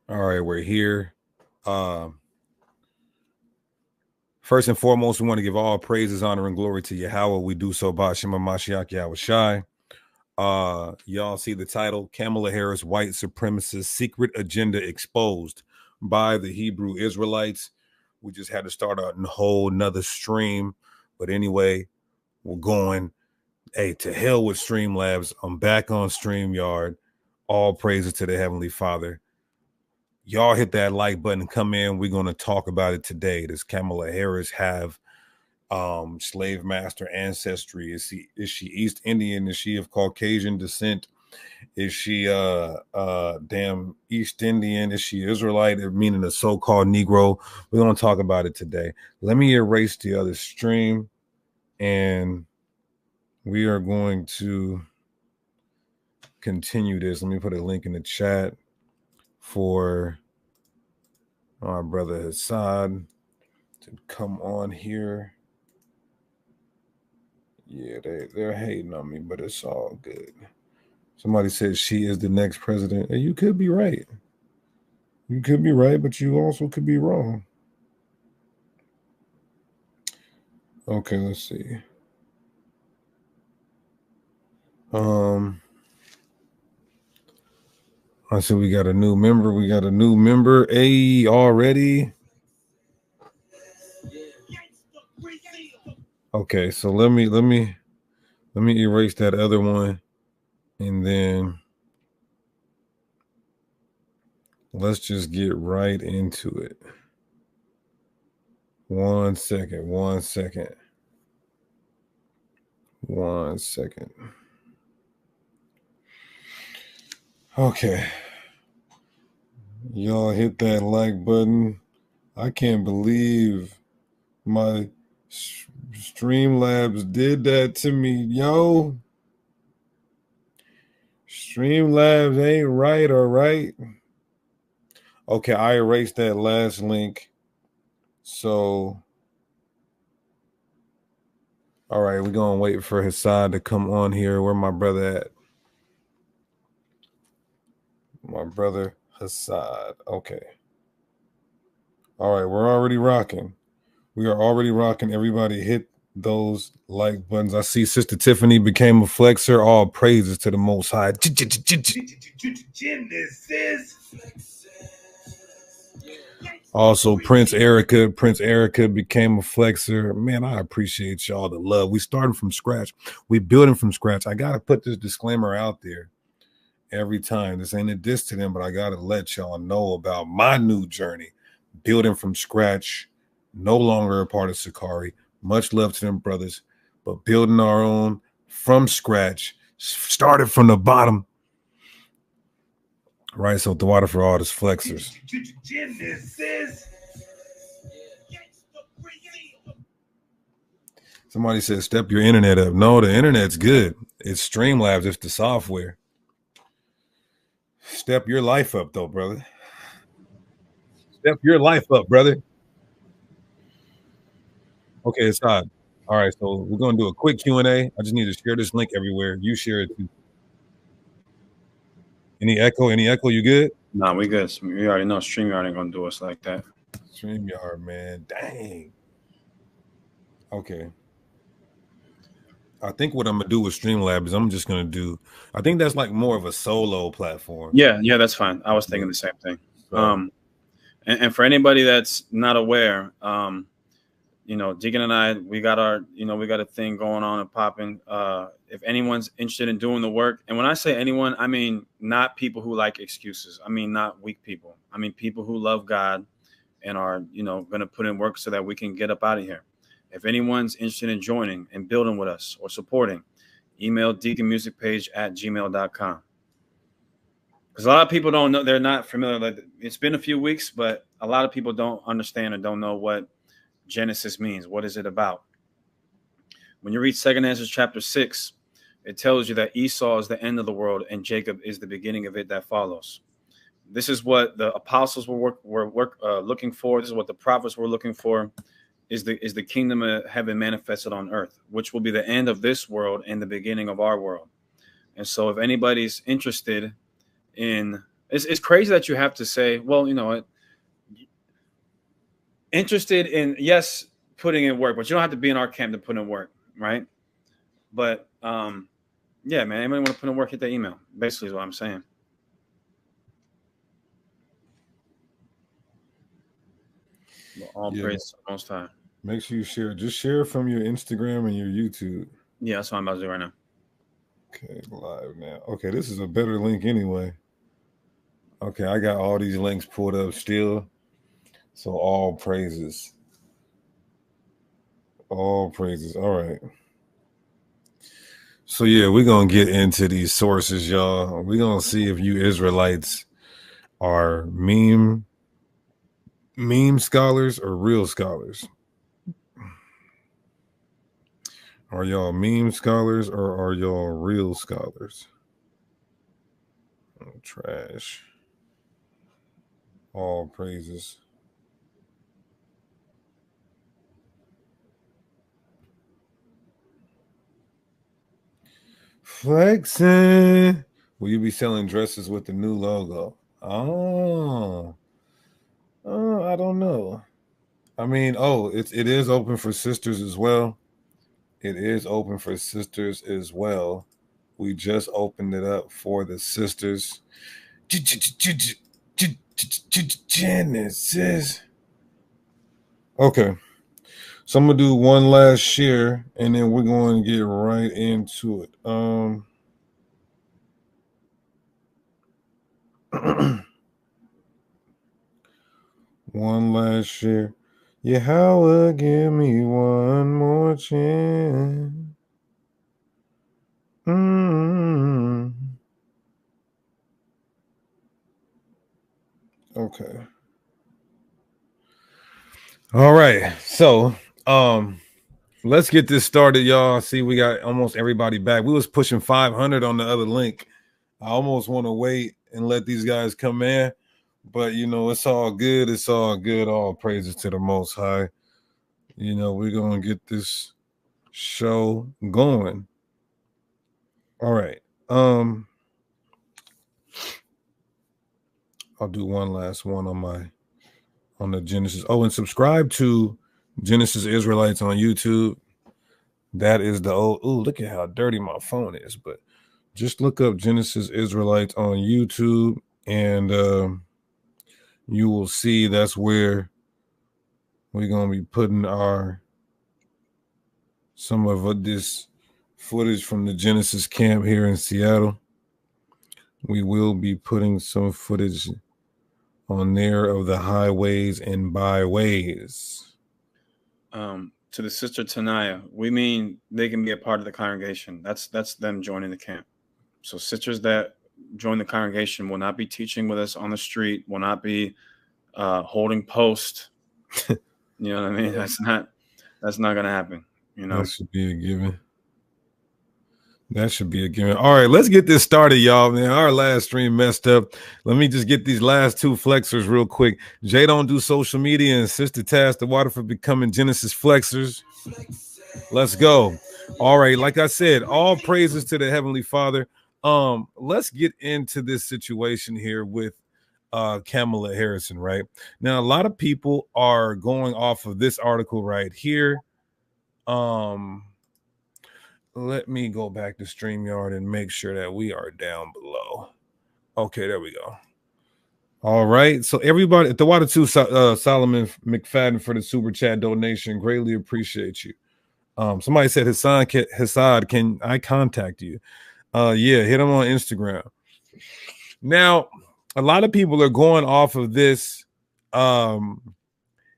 All right, we're here. First and foremost, we want to give all praises, honor, and glory to Yahweh. We do so by Shema Mashiach Yahweh Shai. Y'all see the title, Kamala Harris, White Supremacist Secret Agenda Exposed by the Hebrew Israelites. We just had to start a whole nother stream. But anyway, we're going. Hey, to hell with Streamlabs. I'm back on StreamYard. All praises to the Heavenly Father. Y'all hit that like button, come in. We're going to talk about it today. Does Kamala Harris have slave master ancestry? Is she East Indian? Is she of Caucasian descent? Is she damn East Indian? Is she Israelite, meaning a so-called Negro? We're going to talk about it today. Let me erase the other stream, and we are going to continue this. Let me put a link in the chat for our brother Hassad to come on here. Yeah, they're hating on me, but it's all good. Somebody says she is the next president. And you could be right. You could be right, but you also could be wrong. Okay, let's see. I said we got a new member. We got a new member. A already. Okay, so let me erase that other one, and then let's just get right into it. One second. Okay. Y'all hit that like button. I can't believe my Streamlabs did that to me, yo. Streamlabs ain't right, all right? Okay, I erased that last link. So, all right, we're going to wait for Hassad to come on here. Where my brother at? My brother Hassad. Okay. All right, we're already rocking. We are already rocking. Everybody hit those like buttons. I see Sister Tiffany became a flexer. All praises to the Most High. Also, Prince Erica became a flexer. Man, I appreciate y'all the love. We starting from scratch. We building from scratch. I gotta put this disclaimer out there every time. This ain't a diss to them, but I gotta let y'all know about my new journey, building from scratch. No longer a part of Sakari. Much love to them brothers, but building our own from scratch. Started from the bottom. Right, so the water for all this flexers. Somebody said, step your internet up. No, the internet's good. It's Streamlabs. It's the software. Step your life up, though, brother. Step your life up, brother. Okay, it's hot. All right, so we're going to do a quick Q&A. I just need to share this link everywhere. You share it, too. Any echo? You good? Nah, we good. We already know StreamYard ain't going to do us like that. StreamYard, man. Dang. Okay. I think what I'm gonna do with Streamlab is I'm just gonna do. I think that's like more of a solo platform. Yeah, that's fine. I was thinking the same thing. So. And for anybody that's not aware, Deacon and I, we got a thing going on and popping. If anyone's interested in doing the work, and when I say anyone, I mean not people who like excuses. I mean not weak people. I mean people who love God and are going to put in work so that we can get up out of here. If anyone's interested in joining and building with us or supporting, email deaconmusicpage@gmail.com. Because a lot of people don't know, they're not familiar. Like, it's been a few weeks, but a lot of people don't understand or don't know what Genesis means. What is it about? When you read 2 Ezra chapter 6, it tells you that Esau is the end of the world and Jacob is the beginning of it that follows. This is what the apostles were looking for. This is what the prophets were looking for. Is the kingdom of heaven manifested on earth, which will be the end of this world and the beginning of our world. And so if anybody's interested in It's crazy that you have to say, well, you know, interested in, yes, putting in work, but you don't have to be in our camp to put in work, right? But yeah, man, anybody want to put in work, hit that email. Basically, is what I'm saying. All praise to the Most High. Make sure you share. Just share from your Instagram and your YouTube. Yeah, that's what I'm about to do right now. Okay, live now. Okay, this is a better link anyway. Okay, I got all these links pulled up still. So all praises. All praises. All right. So yeah, we're gonna get into these sources, y'all. We're gonna see if you Israelites are meme scholars or real scholars. Are y'all meme scholars or are y'all real scholars? Oh, trash. All praises. Flexing. Will you be selling dresses with the new logo? Oh, I don't know. I mean, it is open for sisters as well. It is open for sisters as well. We just opened it up for the sisters. Genesis. Okay. So I'm gonna do one last share and then we're going to get right into it. One last share. Yahweh, give me one more chance. Okay. All right. So, let's get this started, y'all. See, we got almost everybody back. We was pushing 500 on the other link. I almost want to wait and let these guys come in, but you know, it's all good. It's all good. All praises to the Most High. You know, we're gonna get this show going. All right. I'll do one last one on the Genesis. Oh, and subscribe to Genesis Israelites on YouTube. That is the old. Ooh, look at how dirty my phone is. But just look up Genesis Israelites on YouTube, and you will see that's where we're gonna be putting some of this footage from the Genesis camp here in Seattle. We will be putting some footage on there of the highways and byways. To the sister Tanaya, we mean they can be a part of the congregation. That's them joining the camp. So sisters that join the congregation will not be teaching with us on the street, will not be holding post. You know what I mean? That's not gonna happen. You know, that should be a given. That should be a given. All right, let's get this started, y'all. Man, our last stream messed up. Let me just get these last two flexers real quick. Jay don't do social media, and Sister Task the Water for becoming Genesis flexers. Let's go. All right, like I said, all praises to the Heavenly Father. Let's get into this situation here with Kamala Harrison. Right now, a lot of people are going off of this article right here. Let me go back to StreamYard and make sure that we are down below. Okay, there we go. All right. So everybody, the Water 2 Solomon McFadden for the super chat donation. Greatly appreciate you. Somebody said Hassad, can I contact you? Yeah, hit him on Instagram. Now, a lot of people are going off of this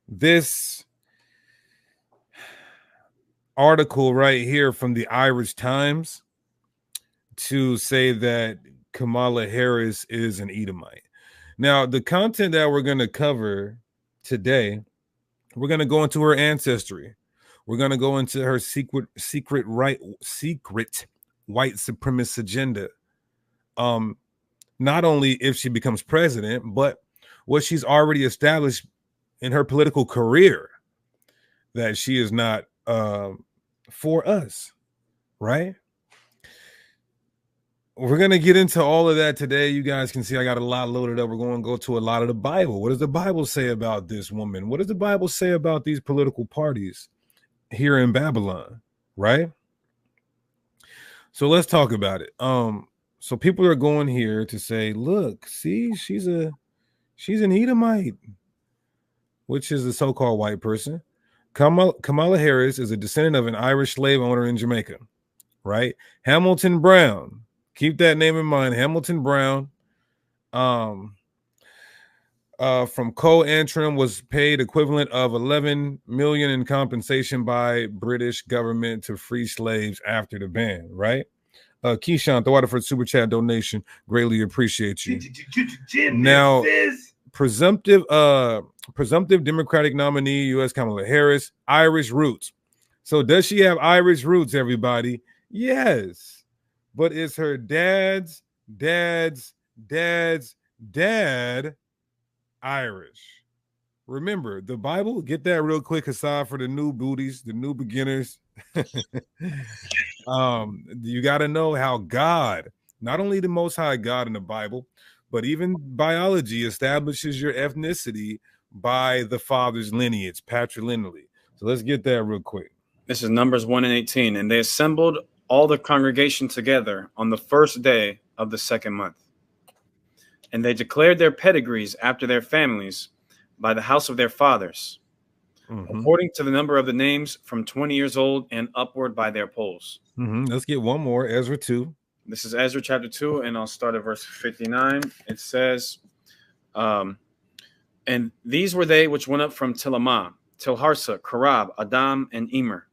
this article right here from the Irish Times to say that Kamala Harris is an Edomite. Now, the content that we're going to cover today, we're going to go into her ancestry. We're going to go into her secret white supremacist agenda. Not only if she becomes president, but what she's already established in her political career, that she is not for us, right? we're going to get into all of that today. You guys can see I got a lot loaded up. We're going to go to a lot of the Bible. What does the Bible say about this woman? What does the Bible say about these political parties here in Babylon? Right? So let's talk about it. So people are going here to say, look, see, she's an Edomite, which is a so-called white person. Kamala Harris is a descendant of an Irish slave owner in Jamaica, right? Hamilton Brown, keep that name in mind. Hamilton Brown, from Co-Antrim, was paid equivalent of 11 million in compensation by British government to free slaves after the ban, right? Keyshawn, the Waterford Super Chat donation, greatly appreciate you. Now, presumptive Democratic nominee, U.S. Kamala Harris, Irish roots. So does she have Irish roots, everybody? Yes. But is her dad's dad Irish? Remember, the Bible, get that real quick aside for the new booties, the new beginners. You got to know how God, not only the Most High God in the Bible, but even biology establishes your ethnicity by the father's lineage, patrilineally. So let's get that real quick. This is Numbers 1:18. And they assembled all the congregation together on the first day of the second month. And they declared their pedigrees after their families by the house of their fathers, according to the number of the names from 20 years old and upward by their polls. Let's get one more, Ezra 2. This is Ezra chapter 2, and I'll start at verse 59. It says, and these were they which went up from Tilamah, Tilharsa, Karab, Adam, and Emer.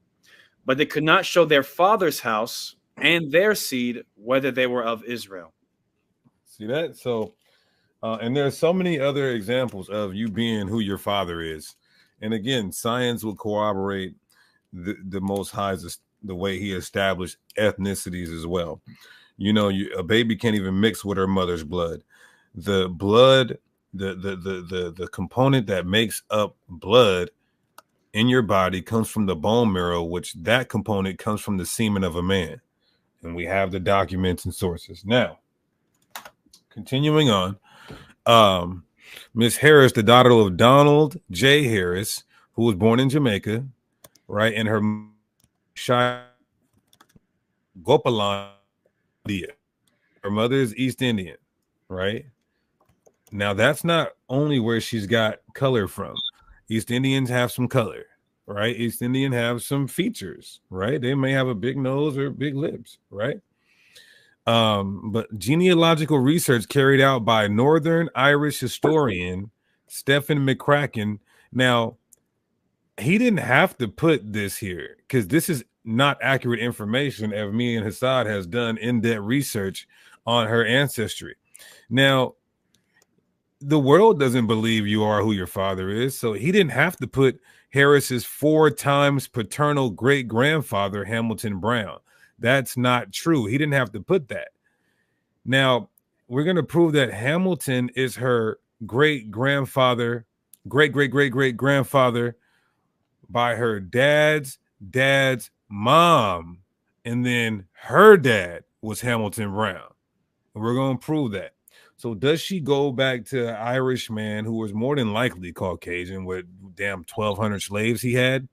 But they could not show their father's house and their seed, whether they were of Israel. See that? So, and there's so many other examples of you being who your father is. And again, science will corroborate the Most High's, the way he established ethnicities as well. You know, a baby can't even mix with her mother's blood. The blood, the component that makes up blood in your body comes from the bone marrow, which that component comes from the semen of a man. And we have the documents and sources. Now, continuing on, Miss Harris, the daughter of Donald J. Harris, who was born in Jamaica, right? And her Gopalan, her mother is East Indian, right? Now, that's not only where she's got color from. East Indians have some color, right? East Indian have some features, right? They may have a big nose or big lips, right? But genealogical research carried out by Northern Irish historian Stephen McCracken. Now, he didn't have to put this here because this is not accurate information, as me and Hassad has done in-depth research on her ancestry. Now, the world doesn't believe you are who your father is, so he didn't have to put Harris's 4 times paternal great-grandfather, Hamilton Brown. That's not true. He didn't have to put that. Now, we're going to prove that Hamilton is her great-grandfather, great-great-great-great-grandfather by her dad's mom, and then her dad was Hamilton Brown. And we're going to prove that. So does she go back to an Irish man who was more than likely Caucasian with damn 1,200 slaves he had?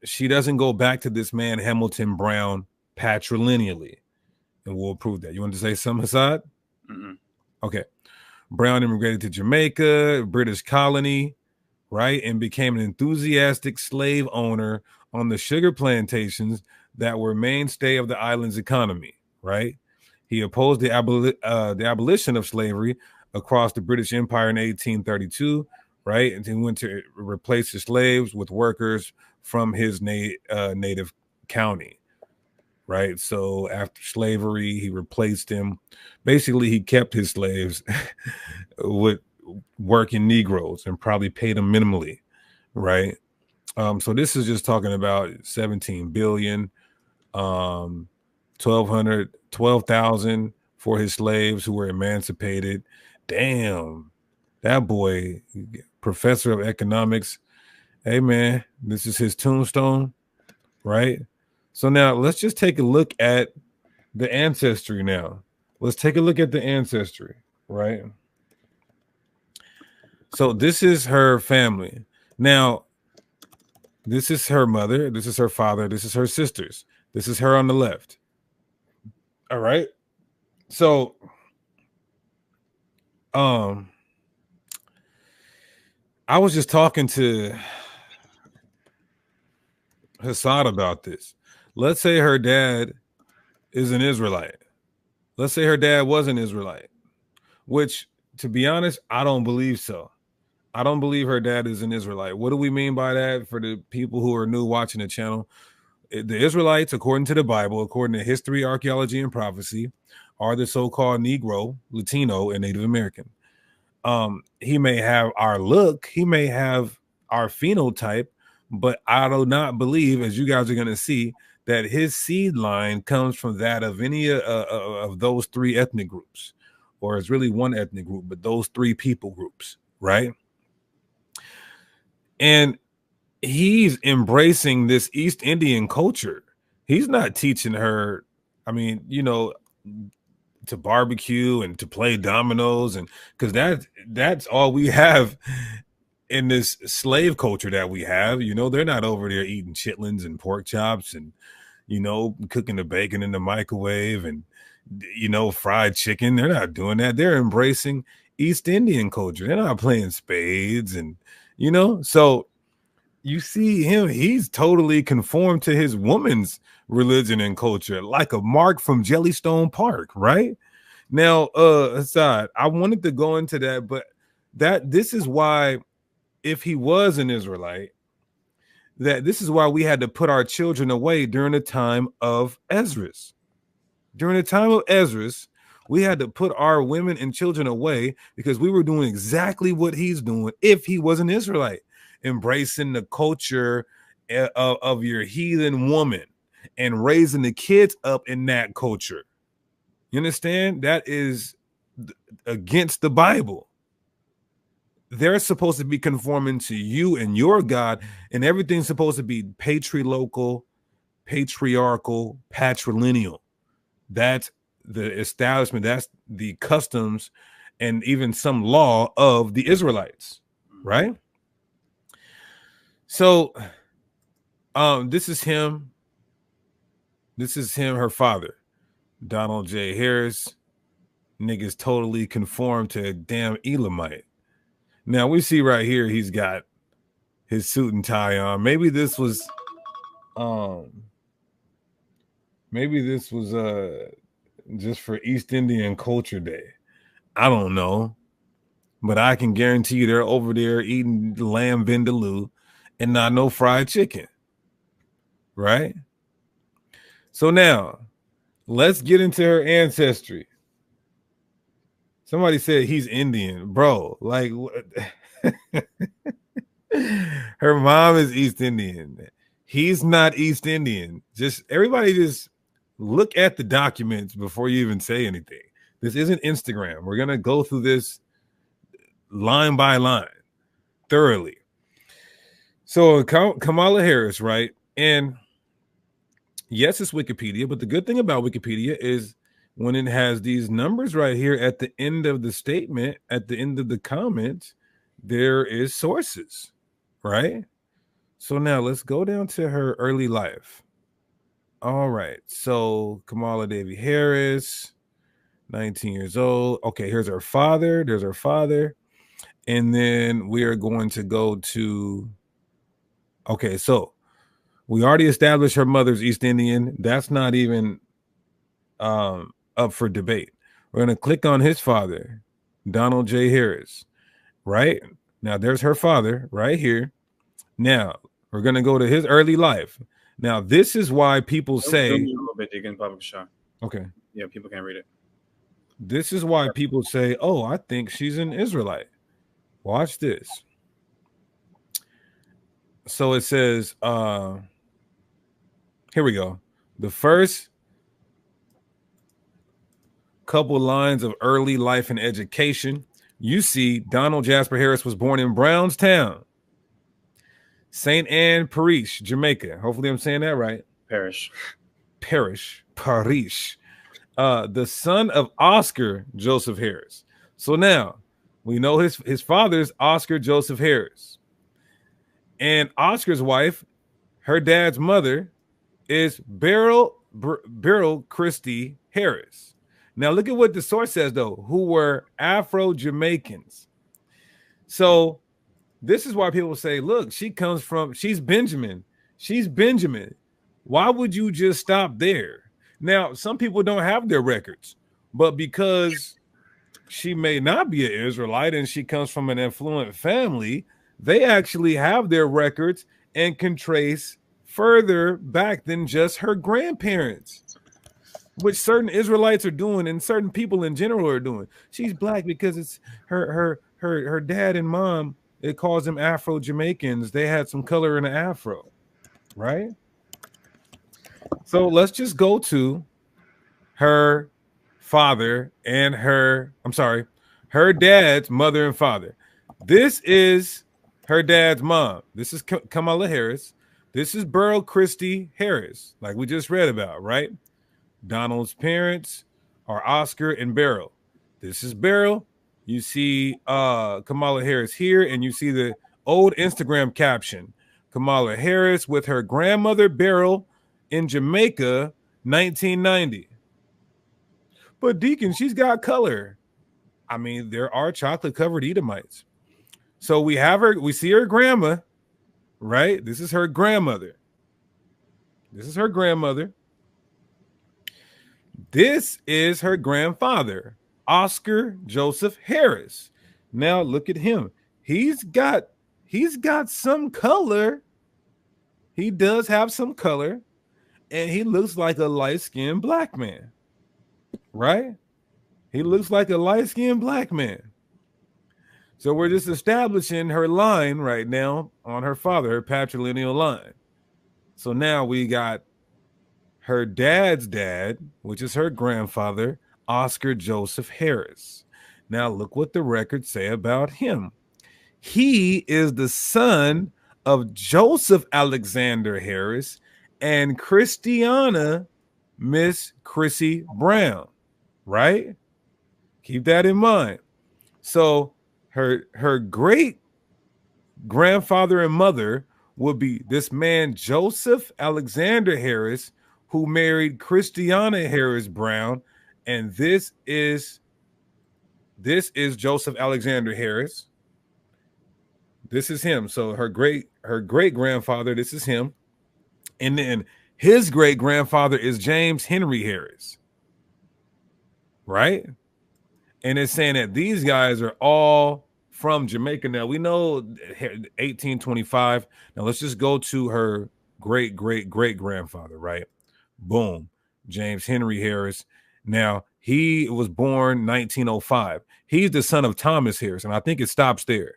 She doesn't go back to this man Hamilton Brown patrilineally, and we'll prove that. You want to say something, Hassad? Okay. Brown immigrated to Jamaica, British colony, right, and became an enthusiastic slave owner on the sugar plantations that were mainstay of the island's economy, right? He opposed the abolition of slavery across the British Empire in 1832, right? And he went to replace the slaves with workers from his native county, right? So after slavery, he replaced them. Basically, he kept his slaves with working Negroes and probably paid them minimally, right? So this is just talking about 17 billion, 12,000 for his slaves who were emancipated. Damn, that boy, professor of economics. Hey man, this is his tombstone, right? So now let's just take a look at the ancestry now. Let's take a look at the ancestry, right? So this is her family. Now, this is her mother, this is her father, this is her sisters. This is her on the left. All right? So I was just talking to Hassad about this. Let's say her dad is an Israelite. Let's say her dad was an Israelite, which, to be honest, I don't believe so. I don't believe her dad is an Israelite. What do we mean by that for the people who are new watching the channel? The Israelites, according to the Bible, according to history, archaeology, and prophecy, are the so-called Negro, Latino, and Native American. He may have our look, he may have our phenotype, but I do not believe, as you guys are going to see, that his seed line comes from that of any of those three ethnic groups, or it's really one ethnic group, but those three people groups, right? And he's embracing this East Indian culture. He's not teaching her, I mean, you know, to barbecue and to play dominoes, and because that's all we have in this slave culture that we have. You know, they're not over there eating chitlins and pork chops and, you know, cooking the bacon in the microwave and, you know, fried chicken. They're not doing that. They're embracing East Indian culture. They're not playing spades and, you know, so you see him, he's totally conformed to his woman's religion and culture, like a Mark from Jellystone Park, right? Now, Hassad, I wanted to go into that, but this is why, if he was an Israelite, that this is why we had to put our children away during the time of Esdras. During the time of Esdras, we had to put our women and children away because we were doing exactly what he's doing if he was an Israelite, embracing the culture of your heathen woman and raising the kids up in that culture. You understand? That is against the Bible. They're supposed to be conforming to you and your God, and everything's supposed to be patriarchal, patrilineal. That's the establishment, that's the customs and even some law of the Israelites, right? So this is him, her father, Donald J. Harris. Niggas totally conform to a damn Elamite. Now we see right here he's got his suit and tie on. Maybe this was just for East Indian Culture Day. I don't know. But I can guarantee you they're over there eating lamb vindaloo and not no fried chicken. Right? So now, let's get into her ancestry. Somebody said he's Indian. Bro, like her mom is East Indian. He's not East Indian. Everybody just look at the documents before you even say anything. This isn't Instagram. We're going to go through this line by line thoroughly. So Kamala Harris, right? And yes, it's Wikipedia, but the good thing about Wikipedia is when it has these numbers right here at the end of the statement, at the end of the comment, there is sources, right? So now let's go down to her early life. All right. So Kamala Devi Harris, 19 years old. Okay, here's her father. There's her father. And then we are going to go to, okay, so we already established her mother's East Indian. That's not even up for debate. We're going to click on his father, Donald J. Harris, right? Now there's her father right here. Now we're going to go to his early life. Now this is why people say a little bit, okay. Yeah, people can't read it. This is why people say, oh, I think she's an Israelite. Watch this. So it says, here we go. The first couple lines of early life and education. You see, Donald Jasper Harris was born in Brownstown, St. Anne Parish, Jamaica. Hopefully I'm saying that right. Parrish, the son of Oscar Joseph Harris. So now we know his father is Oscar Joseph Harris. And Oscar's wife, her dad's mother, is Beryl Christie Harris. Now look at what the source says, though, who were Afro-Jamaicans. So this is why people say, look, she's Benjamin. She's Benjamin. Why would you just stop there? Now, some people don't have their records, but because she may not be an Israelite and she comes from an affluent family, they actually have their records and can trace further back than just her grandparents, which certain Israelites are doing and certain people in general are doing. She's black because it's her dad and mom, it calls them Afro-Jamaicans. They had some color in the afro, right? So let's just go to her father and her dad's mother and father. This is her dad's mom. This is Kamala Harris. This is Beryl Christie Harris, like we just read about, right? Donald's parents are Oscar and Beryl. This is Beryl. You see Kamala Harris here, and you see the old Instagram caption, Kamala Harris with her grandmother Beryl in Jamaica, 1990. But Deacon, she's got color. I mean, there are chocolate-covered Edomites. So we see her grandma, right? This is her grandmother. This is her grandmother. This is her grandfather, Oscar Joseph Harris. Now look at him. He's got some color. He does have some color, and he looks like a light-skinned black man, right? He looks like a light-skinned black man. So we're just establishing her line right now on her father, her patrilineal line. So now we got her dad's dad, which is her grandfather, Oscar Joseph Harris. Now look what the records say about him. He is the son of Joseph Alexander Harris and Christiana Miss Chrissy Brown, right? Keep that in mind. So her great grandfather and mother would be this man, Joseph Alexander Harris, who married Christiana Harris Brown. And this is Joseph Alexander Harris. This is him. So her great grandfather, this is him. And then his great grandfather is James Henry Harris. Right? And it's saying that these guys are all from Jamaica. Now we know 1825. Now let's just go to her great grandfather, right? Boom. James Henry Harris. Now he was born 1905. He's the son of Thomas Harris, and I think it stops there.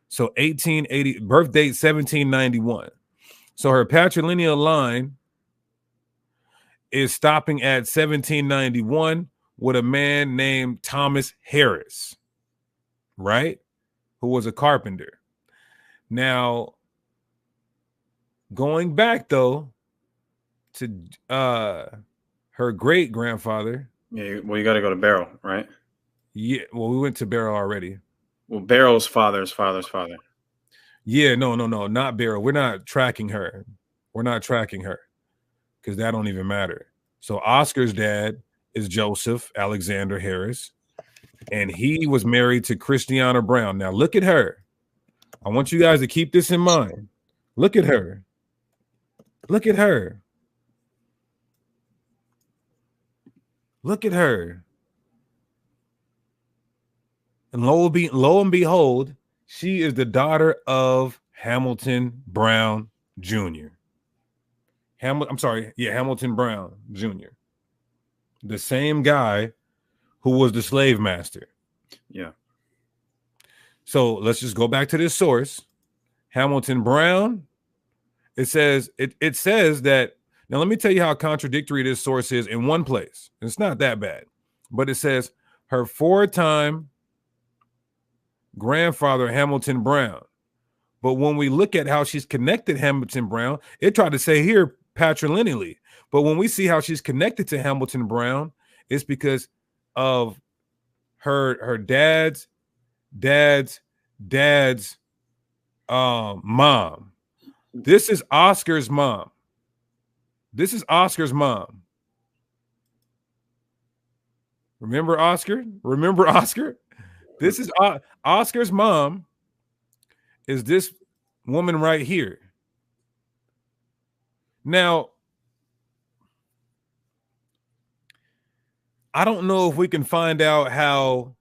So 1880, birth date 1791. So her patrilineal line is stopping at 1791 with a man named Thomas Harris, right? Who was a carpenter. Now, going back though to her great grandfather. Yeah, well, you got to go to Beryl, right? Yeah, well, we went to Beryl already. Well, Beryl's father's father. Yeah, no, not Beryl. We're not tracking her. Because that don't even matter. So Oscar's dad is Joseph Alexander Harris, and he was married to Christiana Brown. Now look at her. I want you guys to keep this in mind. Look at her. Look at her. Look at her. And lo and behold, she is the daughter of Hamilton Brown Jr. Hamilton Brown Jr. The same guy who was the slave master. Yeah. So let's just go back to this source. Hamilton Brown. It says that. Now let me tell you how contradictory this source is in one place. It's not that bad, but it says her 4-time grandfather Hamilton Brown. But when we look at how she's connected Hamilton Brown, it tried to say here patrilineally. But when we see how she's connected to Hamilton Brown, it's because of her dad's mom. This is Oscar's mom. This is Oscar's mom. Remember Oscar? Remember Oscar? This is Oscar's mom. Is this woman right here? Now, I don't know if we can find out how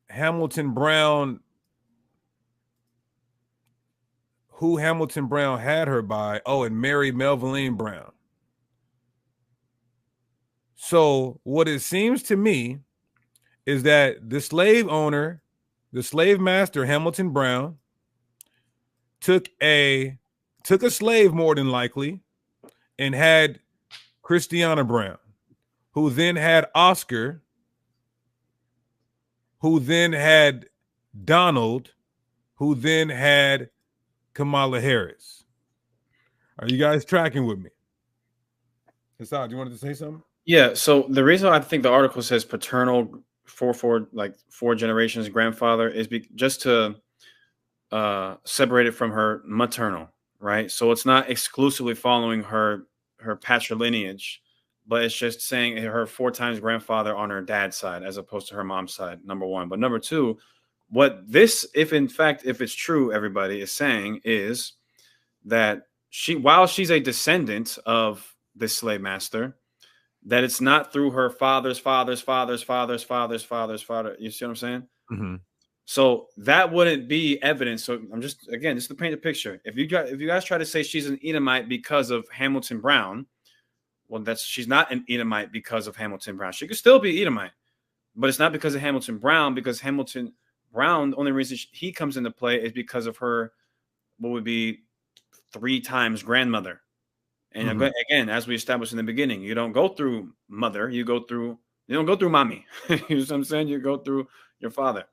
Hamilton Brown, who Hamilton Brown had her by. Oh, and Mary Melville Brown. So what it seems to me is that the slave owner, the slave master, Hamilton Brown, took a slave more than likely and had Christiana Brown, who then had Oscar, who then had Donald, who then had Kamala Harris. Are you guys tracking with me? Hassad, you wanted to say something? Yeah. So the reason I think the article says paternal like 4 generations grandfather is just to separate it from her maternal, right? So it's not exclusively following her patrilineage, but it's just saying her 4 times grandfather on her dad's side as opposed to her mom's side, number one. But number two, what this, if it's true, everybody is saying is that while she's a descendant of this slave master, that it's not through her father. You see what I'm saying? Mm-hmm. So that wouldn't be evidence. So I'm just to paint a picture. If you guys try to say she's an Edomite because of Hamilton Brown, well, she's not an Edomite because of Hamilton Brown. She could still be Edomite, but it's not because of Hamilton Brown. Because Hamilton Brown, the only reason he comes into play is because of her, what would be 3 times grandmother. And again, as we established in the beginning, you don't go through mother, you don't go through mommy. You know what I'm saying? You go through your father.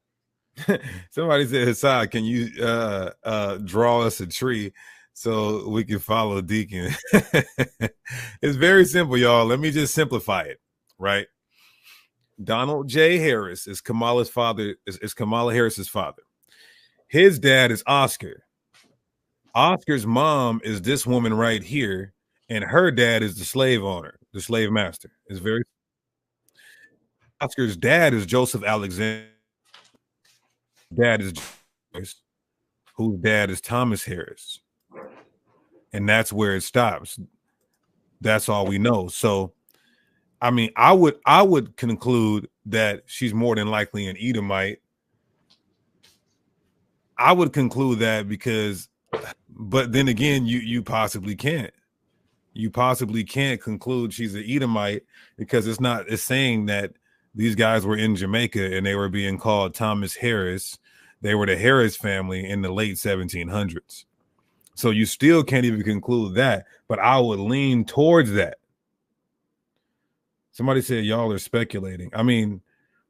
Somebody said, Hassad, can you draw us a tree so we can follow Deacon? It's very simple, y'all. Let me just simplify it, right? Donald J. Harris is Kamala's father, is Kamala Harris's father. His dad is Oscar. Oscar's mom is this woman right here, and her dad is the slave owner, the slave master. It's very Oscar's dad is Joseph Alexander. Dad is Harris, whose dad is Thomas Harris. And that's where it stops. That's all we know. So, I mean, I would conclude that she's more than likely an Edomite. I would conclude that because, but then again, you possibly can't. You possibly can't conclude she's an Edomite because it's saying that these guys were in Jamaica and they were being called Thomas Harris. They were the Harris family in the late 1700s. So you still can't even conclude that, but I would lean towards that. Somebody said y'all are speculating. I mean,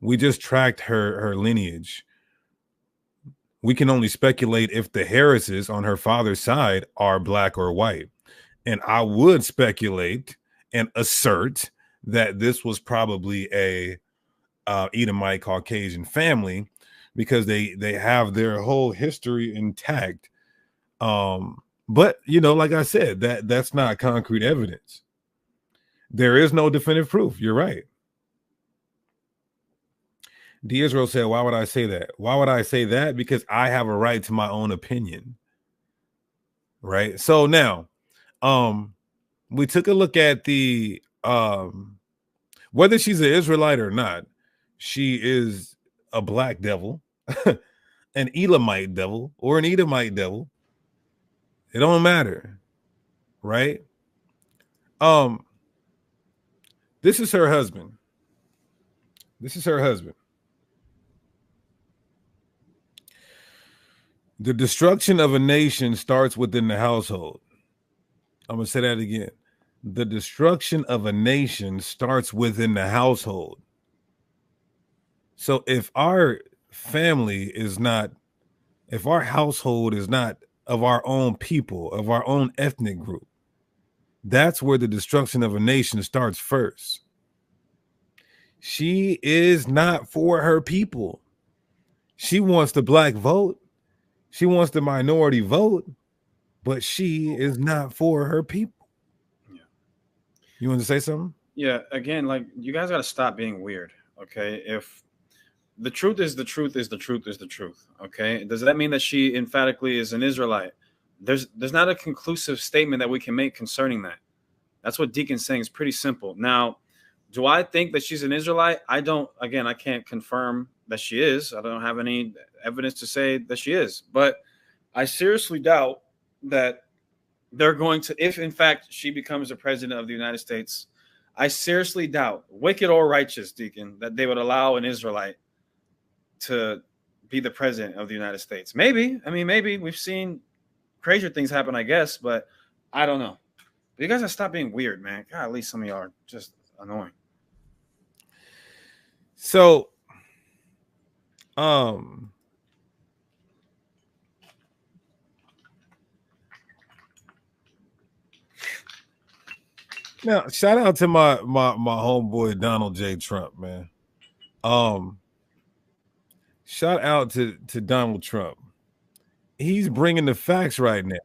we just tracked her lineage. We can only speculate if the Harrises on her father's side are black or white. And I would speculate and assert that this was probably a Edomite Caucasian family because they have their whole history intact. But like I said, that's not concrete evidence. There is no definitive proof. You're right. D. Israel said, why would I say that? Why would I say that? Because I have a right to my own opinion. Right. So now, we took a look at the whether she's an Israelite or not, she is a black devil, an Elamite devil, or an Edomite devil. It don't matter, right? This is her husband. This is her husband. The destruction of a nation starts within the household. I'm going to say that again. The destruction of a nation starts within the household. So if our family is not, if our household is not of our own people, of our own ethnic group. That's where the destruction of a nation starts first. She is not for her people. She wants the black vote. She wants the minority vote, but she is not for her people. Yeah. You want to say something? Yeah. Again, like, you guys got to stop being weird. Okay. If the truth is the truth is the truth is the truth. Okay. Does that mean that she emphatically is an Israelite? There's not a conclusive statement that we can make concerning that. That's what Deacon's saying is pretty simple. Now, do I think that she's an Israelite? I don't. Again, I can't confirm that she is. I don't have any evidence to say that she is. But I seriously doubt that they're going to, if in fact she becomes the president of the United States, I seriously doubt, wicked or righteous, Deacon, that they would allow an Israelite to be the president of the United States. Maybe. I mean, maybe we've seen crazier things happen, I guess, but I don't know. But you guys gotta stop being weird, man. God, at least some of y'all are just annoying. So, now shout out to my homeboy Donald J. Trump, man. Shout out to Donald Trump. He's bringing the facts right now.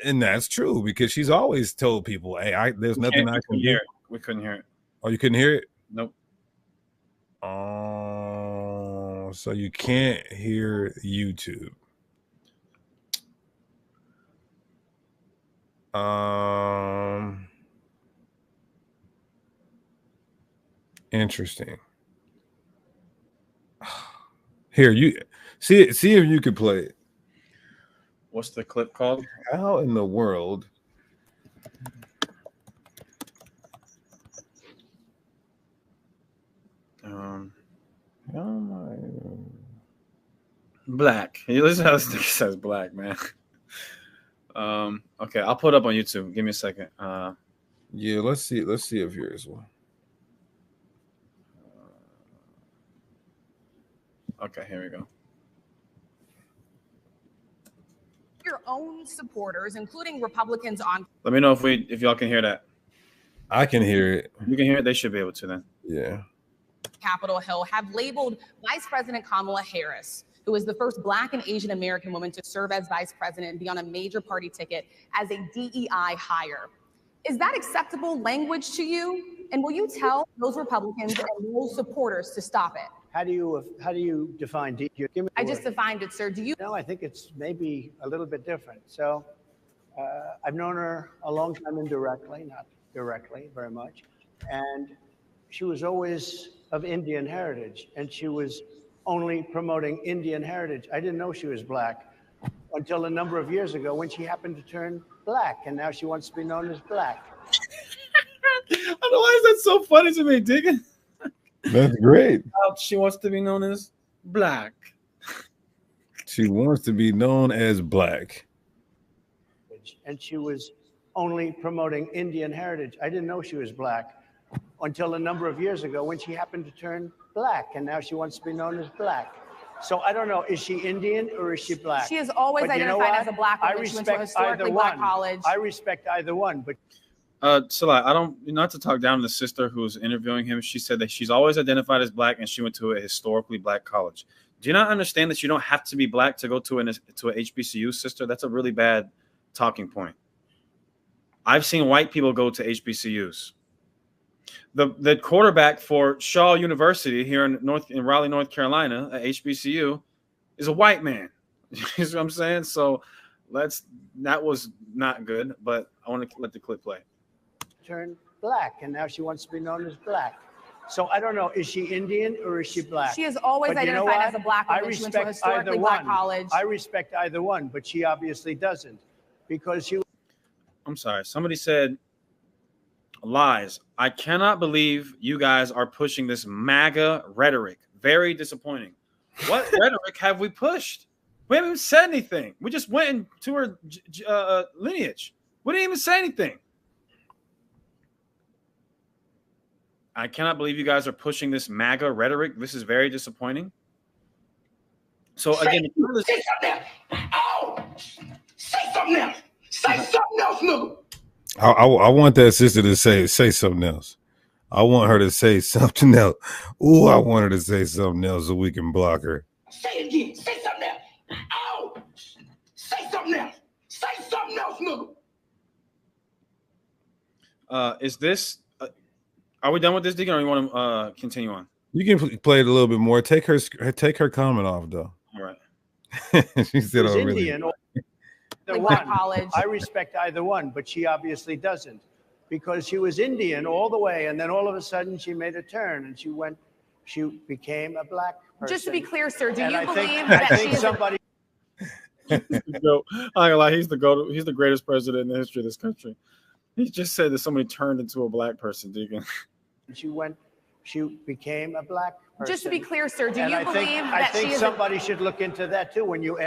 And that's true because she's always told people, "Hey, there's nothing I can do." We couldn't hear it. Oh, you couldn't hear it? Nope. Oh, so you can't hear YouTube. Interesting. Here, you see if you could play it. What's the clip called? How in the world? Black. Listen how this thing says black, man. Okay, I'll put it up on YouTube. Give me a second. Yeah, let's see if here's one. Okay, here we go. Your own supporters, including Republicans on. Let me know if y'all can hear that. I can hear it. You can hear it? They should be able to then. Yeah. Capitol Hill have labeled Vice President Kamala Harris, who is the first Black and Asian American woman to serve as vice president and be on a major party ticket, as a DEI hire. Is that acceptable language to you? And will you tell those Republicans and those supporters to stop it? How do you define DEI? I just defined it, sir. Do you? No, I think it's maybe a little bit different. So I've known her a long time indirectly, not directly very much. And she was always of Indian heritage, and she was only promoting Indian heritage. I didn't know she was Black until a number of years ago when she happened to turn Black, and now she wants to be known as Black. I don't know why is that so funny to me, Deacon. That's great. She wants to be known as Black. She wants to be known as Black. And she was only promoting Indian heritage. I didn't know she was Black until a number of years ago when she happened to turn Black, and now she wants to be known as Black. So I don't know, is she Indian or is she Black? She has always identified as a Black woman. She went to a historically Black college. I respect either one, but Salah, I don't, not to talk down to the sister who was interviewing him. She said that she's always identified as Black and she went to a historically Black college. Do you not understand that you don't have to be Black to go to an HBCU, sister? That's a really bad talking point. I've seen white people go to HBCUs. The quarterback for Shaw University here in Raleigh, North Carolina, at HBCU, is a white man. You know what I'm saying? So that was not good, but I want to let the clip play. Turn Black, and now she wants to be known as Black. So I don't know, is she Indian or is she Black? She has always identified as a Black woman. She went to a historically Black college. I respect either one, but she obviously doesn't, because she. I'm sorry. Somebody said lies. I cannot believe you guys are pushing this MAGA rhetoric. Very disappointing. What rhetoric have we pushed? We haven't even said anything. We just went into her lineage. We didn't even say anything. I cannot believe you guys are pushing this MAGA rhetoric. This is very disappointing. So again, say something else. Oh, say something else. Say something else, nigga. I want that sister to say something else. I want her to say something else. Ooh, I want her to say something else so we can block her. Say it again. Say something else. Oh, say something else. Say something else, nigga. Is this? Are we done with this, Deacon, or you want to continue on? You can play it a little bit more. Take her comment off, though. All right. She said, "Oh, really?" Indian. College. I respect either one, but she obviously doesn't, because she was Indian all the way, and then all of a sudden she made a turn and she became a black person. Just to be clear, sir, do And you I believe think, that I she think is somebody. I'm not gonna lie, he's the greatest president in the history of this country. He just said that somebody turned into a black person, Deacon. She became a black person. Just to be clear, sir, do And you I believe think, that I think she is somebody should look into that too when you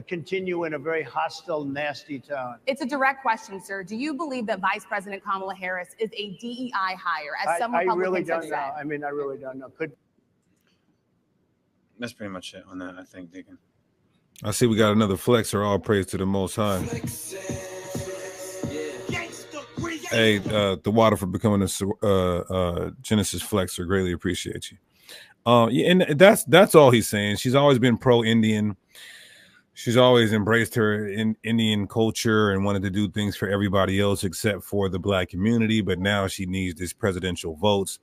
continue in a very hostile, nasty tone. It's a direct question, sir. Do you believe that Vice President Kamala Harris is a DEI hire, as some I Republicans really have don't said? know. I mean, I really don't know. That's pretty much it on that, I think, Deacon. I see we got another flexer. All praise to the Most High. Hey, the water for becoming a Genesis flexer. Greatly appreciate you. Yeah, and that's all he's saying. She's always been pro-Indian. She's always embraced her Indian culture and wanted to do things for everybody else except for the black community. But now she needs this presidential votes,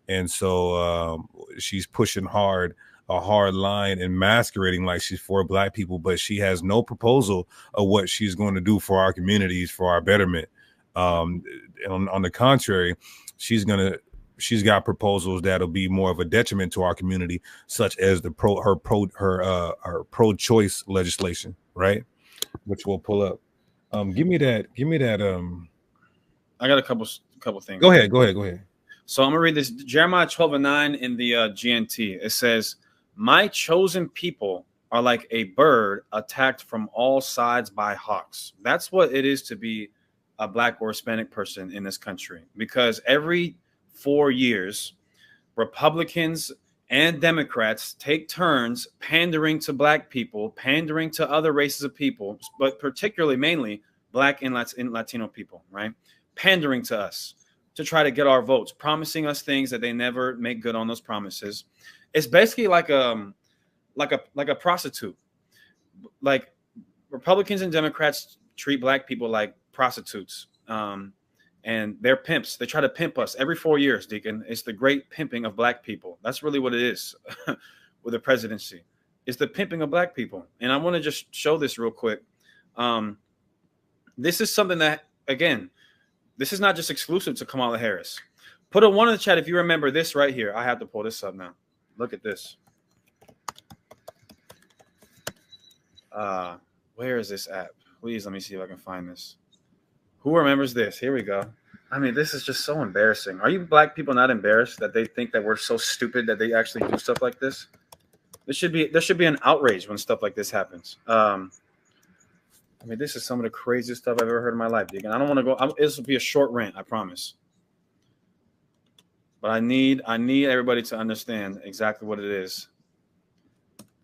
and so she's pushing a hard line and masquerading like she's for black people. But she has no proposal of what she's going to do for our communities, for our betterment. On the contrary, she's got proposals that'll be more of a detriment to our community, such as her pro-choice legislation, right? Which we'll pull up. Give me that. I got a couple things. Go ahead. So I'm gonna read this Jeremiah 12:9 in the GNT. It says, "My chosen people are like a bird attacked from all sides by hawks." That's what it is to be a black or Hispanic person in this country, because every 4 years, Republicans and Democrats take turns pandering to black people, pandering to other races of people, but particularly mainly black and Latino people, right? Pandering to us to try to get our votes, promising us things that they never make good on those promises. It's basically like a prostitute. Like Republicans and Democrats treat black people like prostitutes. And they're pimps. They try to pimp us every 4 years, Deacon. It's the great pimping of black people. That's really what it is with the presidency. It's the pimping of black people. And I want to just show this real quick. This is something that, again, this is not just exclusive to Kamala Harris. Put a 1 in the chat if you remember this right here. I have to pull this up now. Look at this. Where is this at? Please let me see if I can find this. Who remembers this? Here we go. I mean, this is just so embarrassing. Are you black people not embarrassed that they think that we're so stupid that they actually do stuff like this? There should be an outrage when stuff like this happens. I mean, this is some of the craziest stuff I've ever heard in my life, Deacon. I don't want to go. This will be a short rant, I promise. But I need everybody to understand exactly what it is.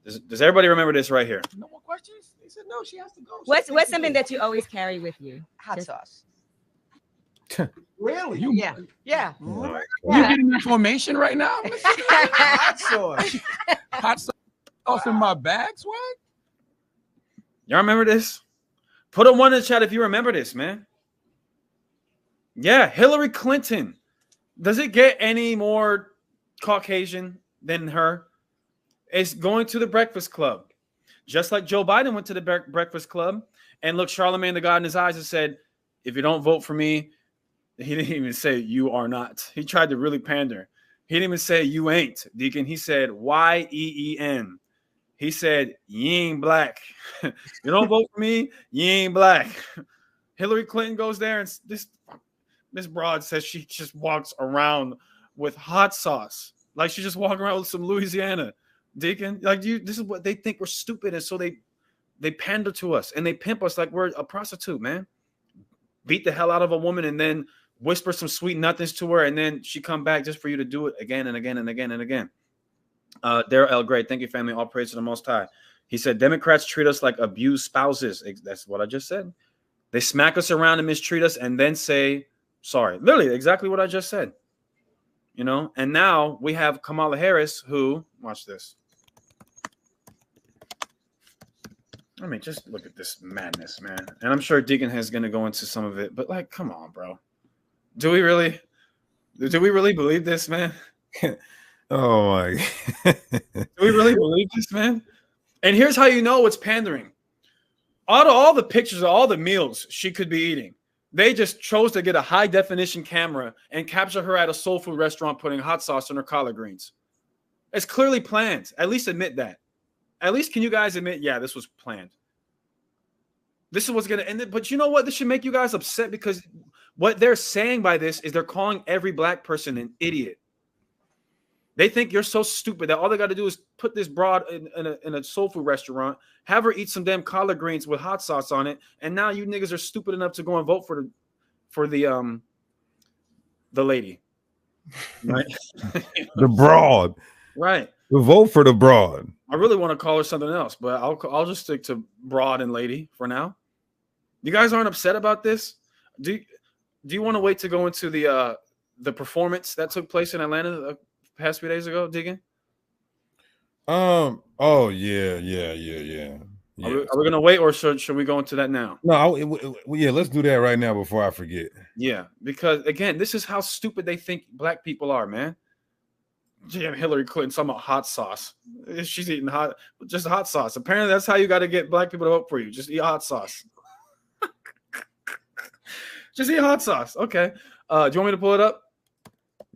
Does everybody remember this right here? No more questions? They said no, she has to go. What's something that you always carry with you? Hot sauce. Really? Yeah. You getting information right now? Hot sauce. Hot sauce in my bag, swag? Y'all remember this? Put a 1 in the chat if you remember this, man. Yeah, Hillary Clinton. Does it get any more Caucasian than her? It's going to the Breakfast Club. Just like Joe Biden went to the Breakfast Club and looked Charlemagne the God in his eyes and said, if you don't vote for me, he didn't even say you are not. He tried to really pander. He didn't even say you ain't, Deacon. He said Y-E-E-N. He said, you ain't black. You don't vote for me, you ain't black. Hillary Clinton goes there and this broad says she just walks around with hot sauce. Like she's just walking around with some Louisiana. Deacon, like this is what they think we're stupid, and so they pander to us and they pimp us like we're a prostitute, man. Beat the hell out of a woman and then whisper some sweet nothings to her, and then she come back just for you to do it again and again and again and again. Daryl L. Gray, thank you, family. All praise to the Most High. He said, Democrats treat us like abused spouses. That's what I just said. They smack us around and mistreat us and then say sorry. Literally, exactly what I just said. You know, and now we have Kamala Harris, who, watch this. I mean, just look at this madness, man. And I'm sure Deacon is going to go into some of it, but like, come on, bro. Do we really believe this, man? Oh my. Do we really believe this, man? And here's how you know it's pandering. Out of all the pictures of all the meals she could be eating, they just chose to get a high definition camera and capture her at a soul food restaurant putting hot sauce on her collard greens. It's clearly planned. At least admit that. At least can you guys admit, yeah, this was planned. This is what's going to end it. But you know what? This should make you guys upset because what they're saying by this is they're calling every black person an idiot. They think you're so stupid that all they got to do is put this broad in a soul food restaurant, have her eat some damn collard greens with hot sauce on it, and now you niggas are stupid enough to go and vote for the lady, right? The broad, right? The vote for the broad. I really want to call her something else, but I'll just stick to broad and lady for now. You guys aren't upset about this? Do you want to wait to go into the performance that took place in Atlanta past few days ago, Deacon? Oh yeah. Are we gonna wait, or should we go into that now? No, yeah, let's do that right now before I forget. Yeah, because again, this is how stupid they think black people are, man. Damn, Hillary Clinton talking about hot sauce. She's eating just hot sauce. Apparently, that's how you got to get black people to vote for you. Just eat hot sauce. Just eat hot sauce. Okay. Do you want me to pull it up?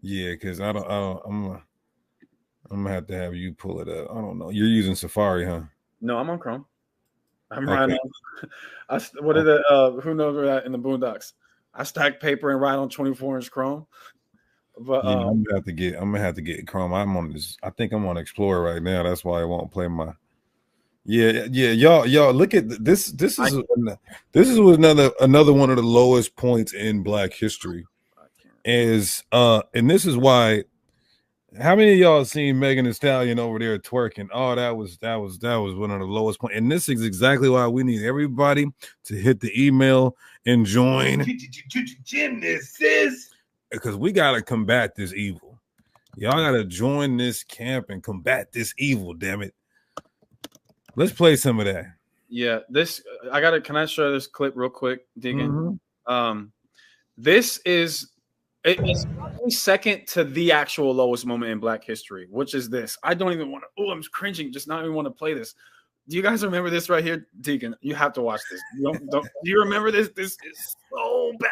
Yeah, because I'm gonna have to have you pull it up. I don't know. You're using Safari, huh? No, I'm on Chrome. I'm right on. What is it? Who knows where that in the Boondocks? I stack paper and write on 24-inch Chrome. But yeah, I'm gonna have to get Chrome. I'm on this. I think I'm on Explorer right now. That's why I won't play my. Yeah. Y'all look at this. This is another one of the lowest points in Black history. And this is why. How many of y'all seen Megan Thee Stallion over there twerking? Oh, that was one of the lowest points. And this is exactly why we need everybody to hit the email and join. Because we gotta combat this evil. Y'all gotta join this camp and combat this evil. Damn it! Let's play some of that. Yeah, Can I share this clip real quick, Deacon? Mm-hmm. This is. It's second to the actual lowest moment in Black history, which is this. I don't even want to. Oh, I'm cringing. Just not even want to play this. Do you guys remember this right here, Deacon? You have to watch this. Do you remember this? This is so bad.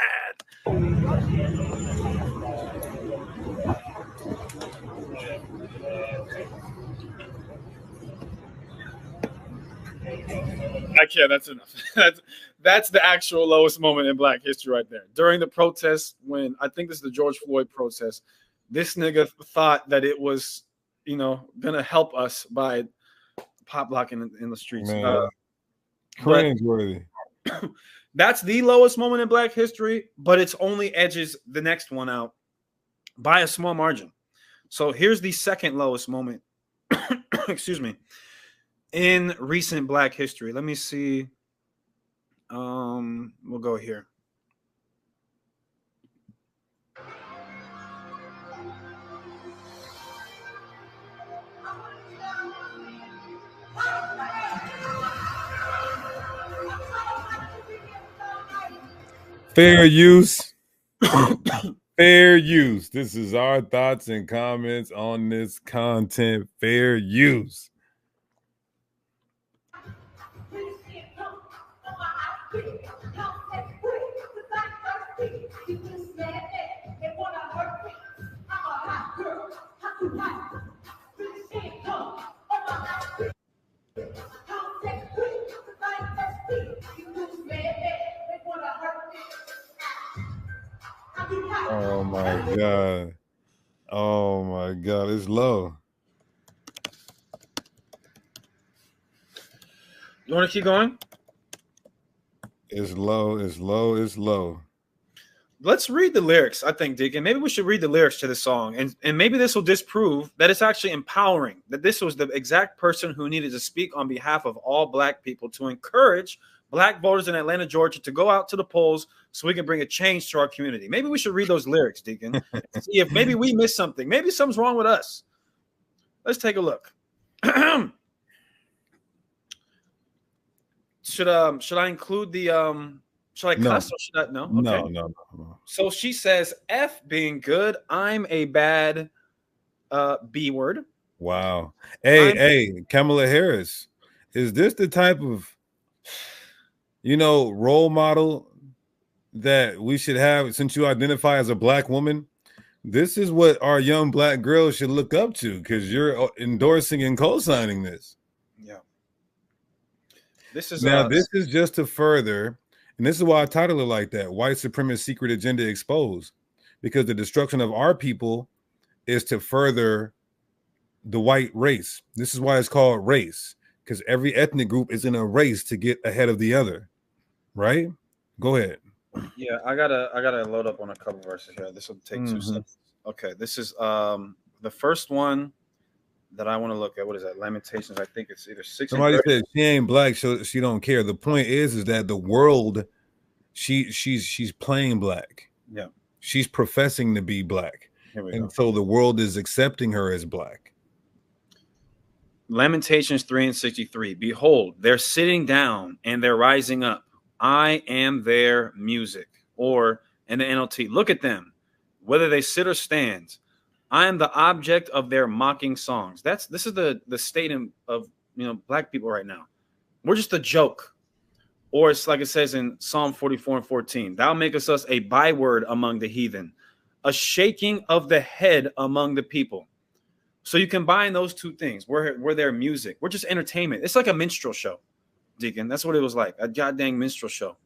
I can't. That's enough. That's the actual lowest moment in Black history right there. During the protests, when I think this is the George Floyd protest, this nigga thought that it was, gonna help us by pop blocking in the streets. Cringeworthy. That's the lowest moment in Black history, but it's only edges the next one out by a small margin. So here's the second lowest moment. Excuse me. In recent Black history. Let me see. We'll go here. Fair use. Fair use. This is our thoughts and comments on this content. Fair use. Oh my God. Oh my God. It's low. You want to keep going? It's low. It's low. It's low. let's read the lyrics. I think, Deacon, maybe we should read the lyrics to this song, and maybe this will disprove that it's actually empowering, that this was the exact person who needed to speak on behalf of all Black people to encourage Black voters in Atlanta, Georgia to go out to the polls so we can bring a change to our community. Maybe we should read those lyrics, Deacon, and see if maybe we missed something. Maybe something's wrong with us. Let's take a look. Should I include the should I cuss or should I? No. Okay. No. So she says, F being good, I'm a bad B word. Wow. Hey, Kamala Harris, is this the type of, role model that we should have since you identify as a Black woman? This is what our young Black girls should look up to, because you're endorsing and co-signing this. Yeah. This is just to further, and this is why I title it like that: White Supremacist Secret Agenda Exposed, because the destruction of our people is to further the white race. This is why it's called race, because every ethnic group is in a race to get ahead of the other. Right? Go ahead. Yeah, I gotta load up on a couple verses here. This will take 2 seconds. Okay, this is the first one that I want to look at. What is that? Lamentations. I think it's either 6. Somebody said she ain't Black, so she don't care. The point is that the world, she's playing Black. Yeah, she's professing to be Black, and so the world is accepting her as Black. Lamentations 3:63. Behold, they're sitting down and they're rising up. I am their music. Or in the NLT, look at them, whether they sit or stand. I am the object of their mocking songs. This is the state of Black people right now. We're just a joke. Or it's like it says in Psalm 44:14. Thou makest us a byword among the heathen, a shaking of the head among the people. So you combine those two things. We're their music. We're just entertainment. It's like a minstrel show, Deacon. That's what it was like, a goddamn minstrel show.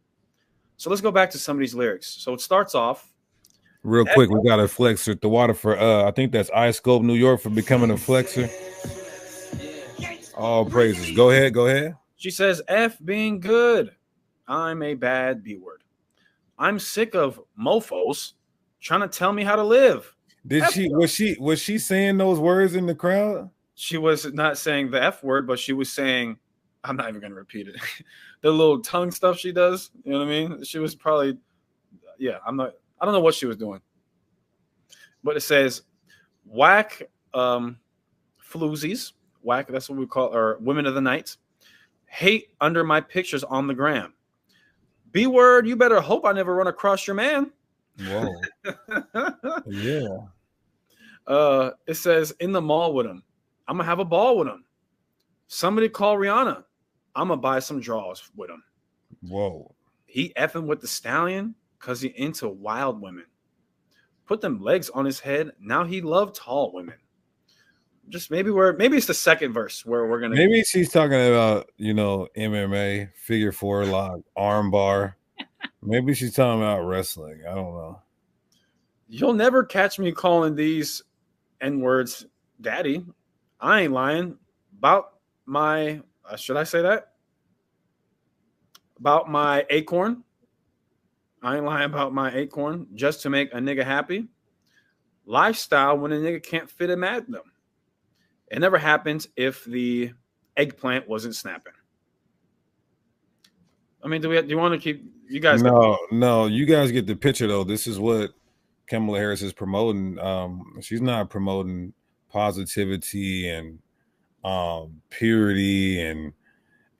So let's go back to some of these lyrics. So it starts off. Real quick, we got a flexer. The water for I think that's iScope New York for becoming a flexer. All praises. Go ahead. She says, F being good, I'm a bad B word. I'm sick of mofos trying to tell me how to live. Was she saying those words in the crowd? She was not saying the F word, but she was saying, I'm not even gonna repeat it. The little tongue stuff she does, you know what I mean? She was probably, I don't know what she was doing, but it says, whack floozies, whack, that's what we call, or women of the night, hate under my pictures on the gram. B word, you better hope I never run across your man. Whoa. Yeah. It says, in the mall with him, I'm gonna have a ball with him. Somebody call Rihanna, I'm gonna buy some draws with him. Whoa. He effing with the stallion because he into wild women. Put them legs on his head. Now he loved tall women. Just maybe it's the second verse where we're gonna. Maybe she's talking about MMA, figure four lock, arm bar. Maybe she's talking about wrestling. I don't know. You'll never catch me calling these N-words daddy. I ain't lying about my. Should I say that? About my acorn. I ain't lying about my acorn just to make a nigga happy. Lifestyle when a nigga can't fit a magnum. It never happens if the eggplant wasn't snapping. I mean, do you want to keep you guys? No, you guys get the picture though. This is what Kamala Harris is promoting. She's not promoting positivity and purity and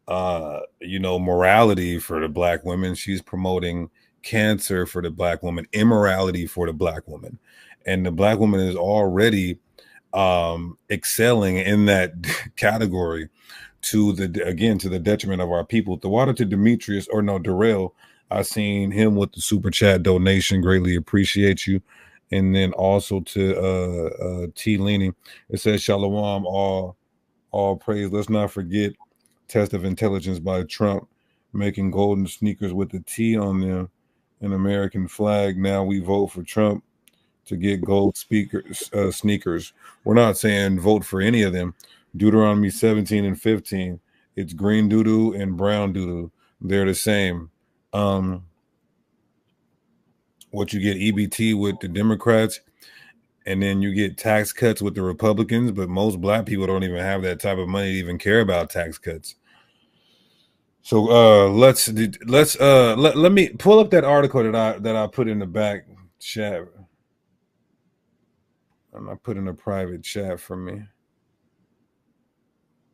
morality for the Black women. She's promoting cancer for the Black woman, immorality for the Black woman, and the Black woman is already excelling in that category to the detriment of our people. The water to Demetrius Darrell, I seen him with the super chat donation, greatly appreciate you. And then also to T Leaning, it says Shalom, all praise. Let's not forget test of intelligence by Trump, making golden sneakers with the T on them, an American flag. Now we vote for Trump to get gold sneakers. We're not saying vote for any of them. Deuteronomy 17 and 15. It's green doo-doo and brown doo-doo. They're the same. what you get EBT with the Democrats, and then you get tax cuts with the Republicans. But most black people don't even have that type of money to even care about tax cuts. So let me pull up that article that I put in the back chat. I'm not putting a private chat for me.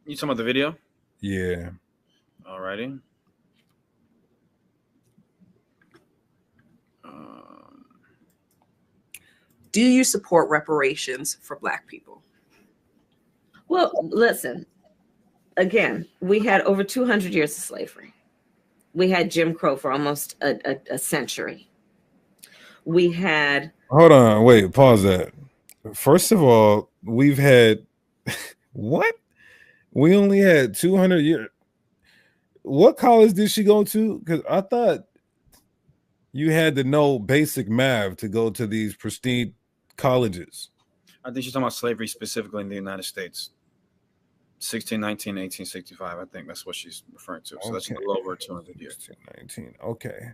You talking about the video? Yeah. Alrighty. Do you support reparations for Black people? Well, listen, again, we had over 200 years of slavery. We had Jim Crow for almost a century. We had... Hold on, wait, pause that. First of all, we've had... What? We only had 200 years. What college did she go to? Because I thought you had to know basic math to go to these pristine colleges. I think she's talking about slavery specifically in the United States. 1619, 1865. I think that's what she's referring to. So that's a little over 200 years. 1619. Okay.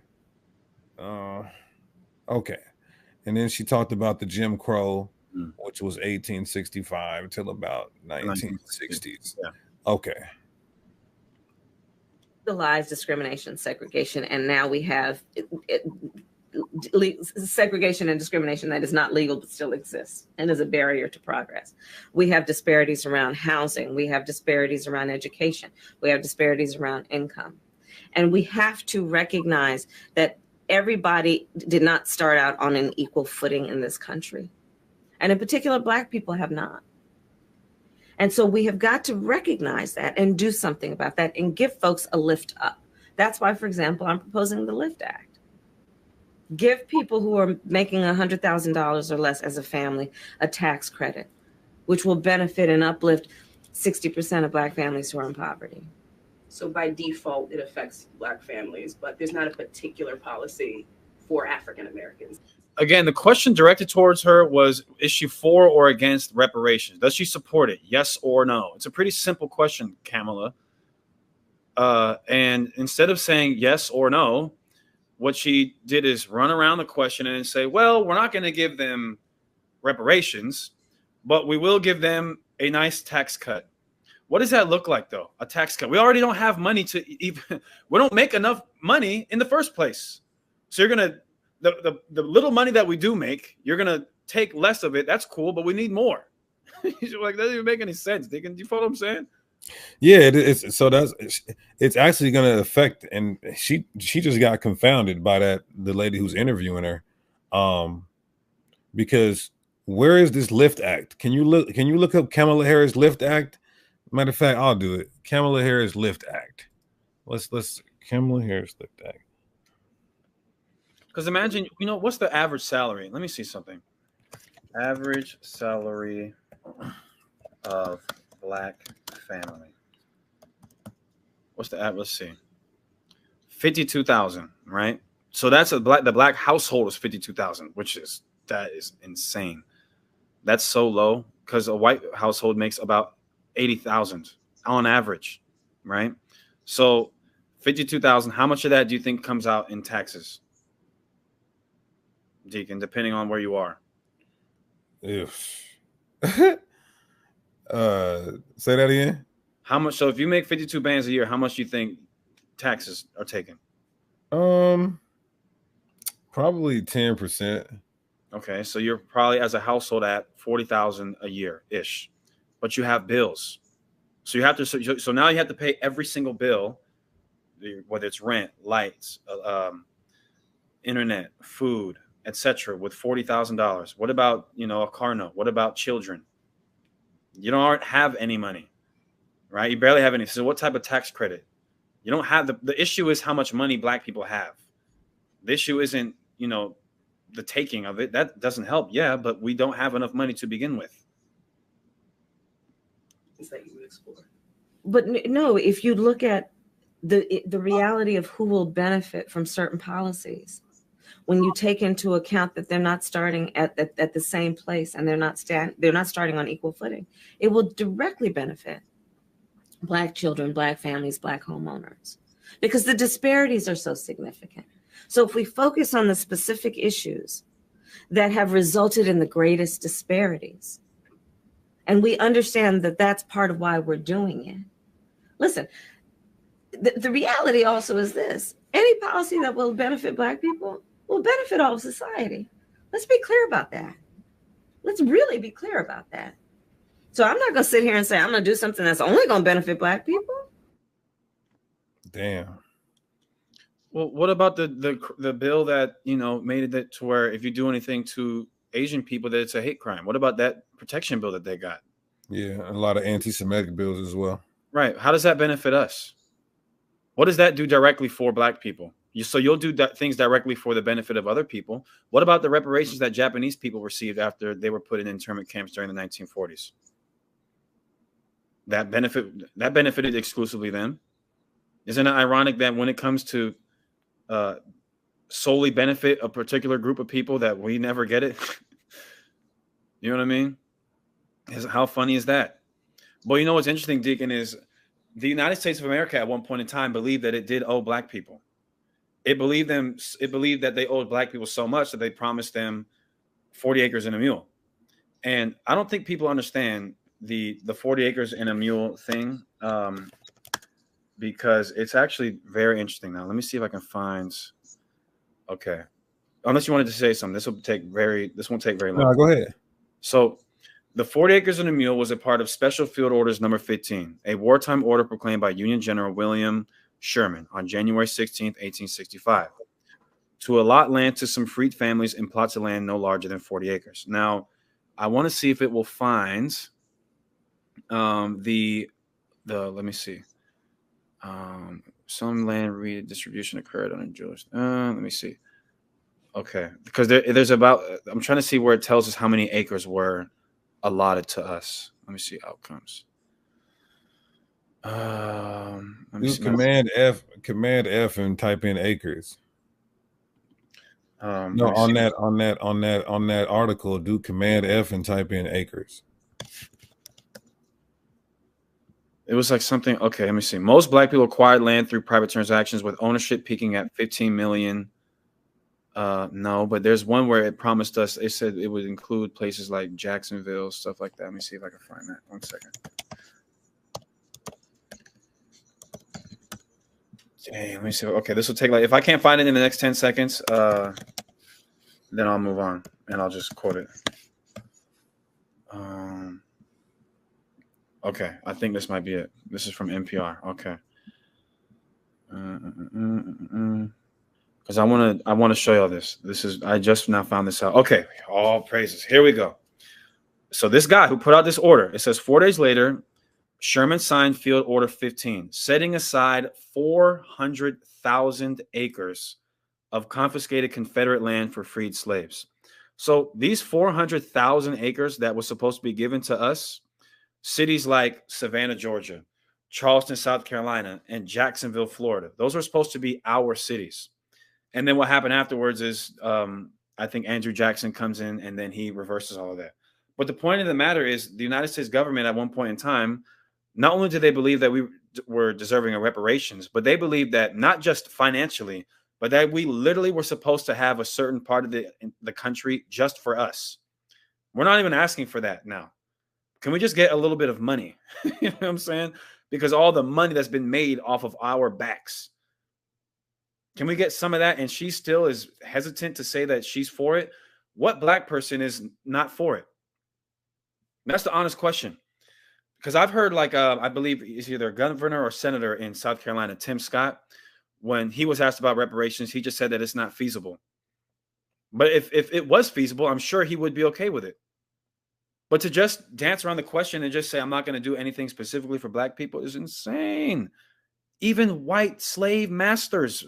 Okay. And then she talked about the Jim Crow, which was 1865 till about 1960s. Yeah. Okay. Legalized discrimination, segregation, and now we have segregation and discrimination that is not legal but still exists and is a barrier to progress. We have disparities around housing. We have disparities around education. We have disparities around income. And we have to recognize that everybody did not start out on an equal footing in this country. And in particular, Black people have not. And so we have got to recognize that and do something about that and give folks a lift up. That's why, for example, I'm proposing the LIFT Act. Give people who are making $100,000 or less as a family a tax credit, which will benefit and uplift 60% of Black families who are in poverty. So by default, it affects Black families, but there's not a particular policy for African Americans. Again, the question directed towards her was, is she for or against reparations? Does she support it? Yes or no? It's a pretty simple question, Kamala. And instead of saying yes or no, what she did is run around the question and say, well, we're not going to give them reparations, but we will give them a nice tax cut. What does that look like, though? A tax cut. We already don't have money to even, we don't make enough money in the first place. So you're going to, the little money that we do make, you're going to take less of it. That's cool, but we need more. Like, that doesn't even make any sense. Do you follow what I'm saying? Yeah, it's actually going to affect, and she just got confounded by the lady who's interviewing her, because where is this LIFT Act? Can you look up Kamala Harris LIFT Act? Matter of fact, I'll do it. Kamala Harris LIFT Act. Let's Kamala Harris LIFT Act. Because imagine, what's the average salary? Let me see something. Average salary of Black family. What's the average? Let's see. 52,000, right? So that's the Black household is 52,000, that is insane. That's so low because a white household makes about 80,000 on average, right? So 52,000. How much of that do you think comes out in taxes, Deacon? Depending on where you are. Say that again. How much? So if you make 52 bands a year, how much do you think taxes are taken? Probably 10%. Okay, so you're probably as a household at 40,000 a year ish, but you have bills, so you have to. So now you have to pay every single bill, whether it's rent, lights, internet, food, etc., with $40,000. What about a car note? What about children? You don't have any money, right? You barely have any. So what type of tax credit? You don't have. The issue is how much money Black people have. The issue isn't, the taking of it. That doesn't help. Yeah, but we don't have enough money to begin with. That you would explore. But no, if you look at the reality of who will benefit from certain policies, when you take into account that they're not starting at the same place and they're not starting on equal footing, it will directly benefit Black children, Black families, Black homeowners, because the disparities are so significant. So if we focus on the specific issues that have resulted in the greatest disparities, and we understand that that's part of why we're doing it. Listen, the reality also is this: any policy that will benefit Black people will benefit all of society. Let's be clear about that. Let's really be clear about that. So I'm not going to sit here and say I'm going to do something that's only going to benefit Black people. Damn. Well, what about the bill that, you know, made it to where if you do anything to Asian people, that it's a hate crime? What about that protection bill that they got? Yeah, a lot of anti-Semitic bills as well. Right. How does that benefit us? What does that do directly for Black people? So you'll do things directly for the benefit of other people. What about the reparations that Japanese people received after they were put in internment camps during the 1940s? That benefited exclusively them. Isn't it ironic that when it comes to solely benefit a particular group of people that we never get it? You know what I mean? How funny is that? Well, you know what's interesting, Deacon, is the United States of America at one point in time believed that it did owe Black people. It believed that they owed Black people so much that they promised them 40 acres and a mule. And I don't think people understand the 40 acres and a mule thing, because it's actually very interesting. Now, let me see if I can find. Okay, unless you wanted to say something, this won't take very long. No, go ahead. So, the 40 acres and a mule was a part of Special Field Orders Number 15, a wartime order proclaimed by Union General William Sherman on January 16, 1865, to allot land to some freed families in plots of land no larger than 40 acres. Now, I want to see if it will find let me see. Some land redistribution occurred on a Jewish. Let me see. Okay, because there's about. I'm trying to see where it tells us how many acres were allotted to us. Let me see outcomes. Do Command F and type in acres. No, on that article, do Command F and type in acres. It was like something. Okay, let me see. Most Black people acquired land through private transactions, with ownership peaking at 15 million. No, but there's one where it promised us. It said it would include places like Jacksonville, stuff like that. Let me see if I can find that. 1 second. Dang, let me see. Okay, this will take like, if I can't find it in the next 10 seconds, then I'll move on and I'll just quote it. Okay, I think this might be it. This is from NPR. Okay. Because I want to show y'all this. I just now found this out. Okay, all praises. Here we go. So this guy who put out this order, it says 4 days later, Sherman signed Field Order 15, setting aside 400,000 acres of confiscated Confederate land for freed slaves. So these 400,000 acres that was supposed to be given to us, cities like Savannah, Georgia, Charleston, South Carolina, and Jacksonville, Florida, those were supposed to be our cities. And then what happened afterwards is I think Andrew Jackson comes in and then he reverses all of that. But the point of the matter is the United States government at one point in time, not only did they believe that we were deserving of reparations, but they believed that not just financially, but that we literally were supposed to have a certain part of the country just for us. We're not even asking for that now. Can we just get a little bit of money? You know what I'm saying? Because all the money that's been made off of our backs. Can we get some of that? And she still is hesitant to say that she's for it. What Black person is not for it? That's the honest question. Because I've heard, like, I believe he's either a governor or senator in South Carolina, Tim Scott, when he was asked about reparations, he just said that it's not feasible. But if it was feasible, I'm sure he would be okay with it. But to just dance around the question and just say, I'm not going to do anything specifically for Black people is insane. Even white slave masters,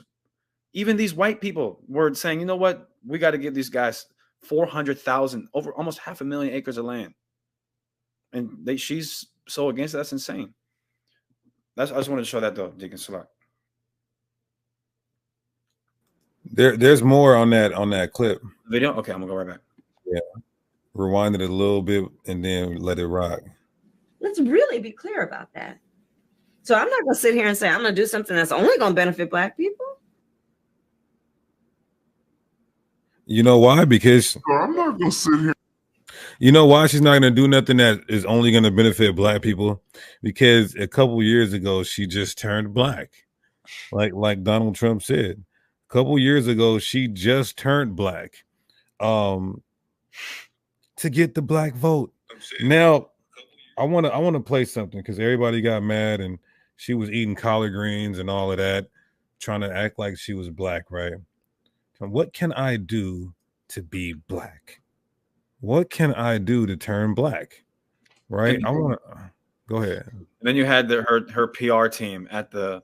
even these white people were saying, you know what? We got to give these guys 400,000, over almost 500,000 acres of land. And she's so against it. That's insane. I just wanted to show that though, Deacon Salat. There's more on that clip. Video? Okay, I'm gonna go right back. Yeah. Rewind it a little bit and then let it rock. Let's really be clear about that. So I'm not going to sit here and say I'm going to do something that's only going to benefit Black people. You know why? Because I'm not gonna sit here. You know why she's not going to do nothing that is only going to benefit black people? Because a couple years ago, she just turned black. Like Donald Trump said. A couple years ago, she just turned black. To get the black vote. Now, I want to play something because everybody got mad and she was eating collard greens and all of that, trying to act like she was black, right? What can I do to be black? What can I do to turn black? Right? I want to go ahead. And then you had her PR team at the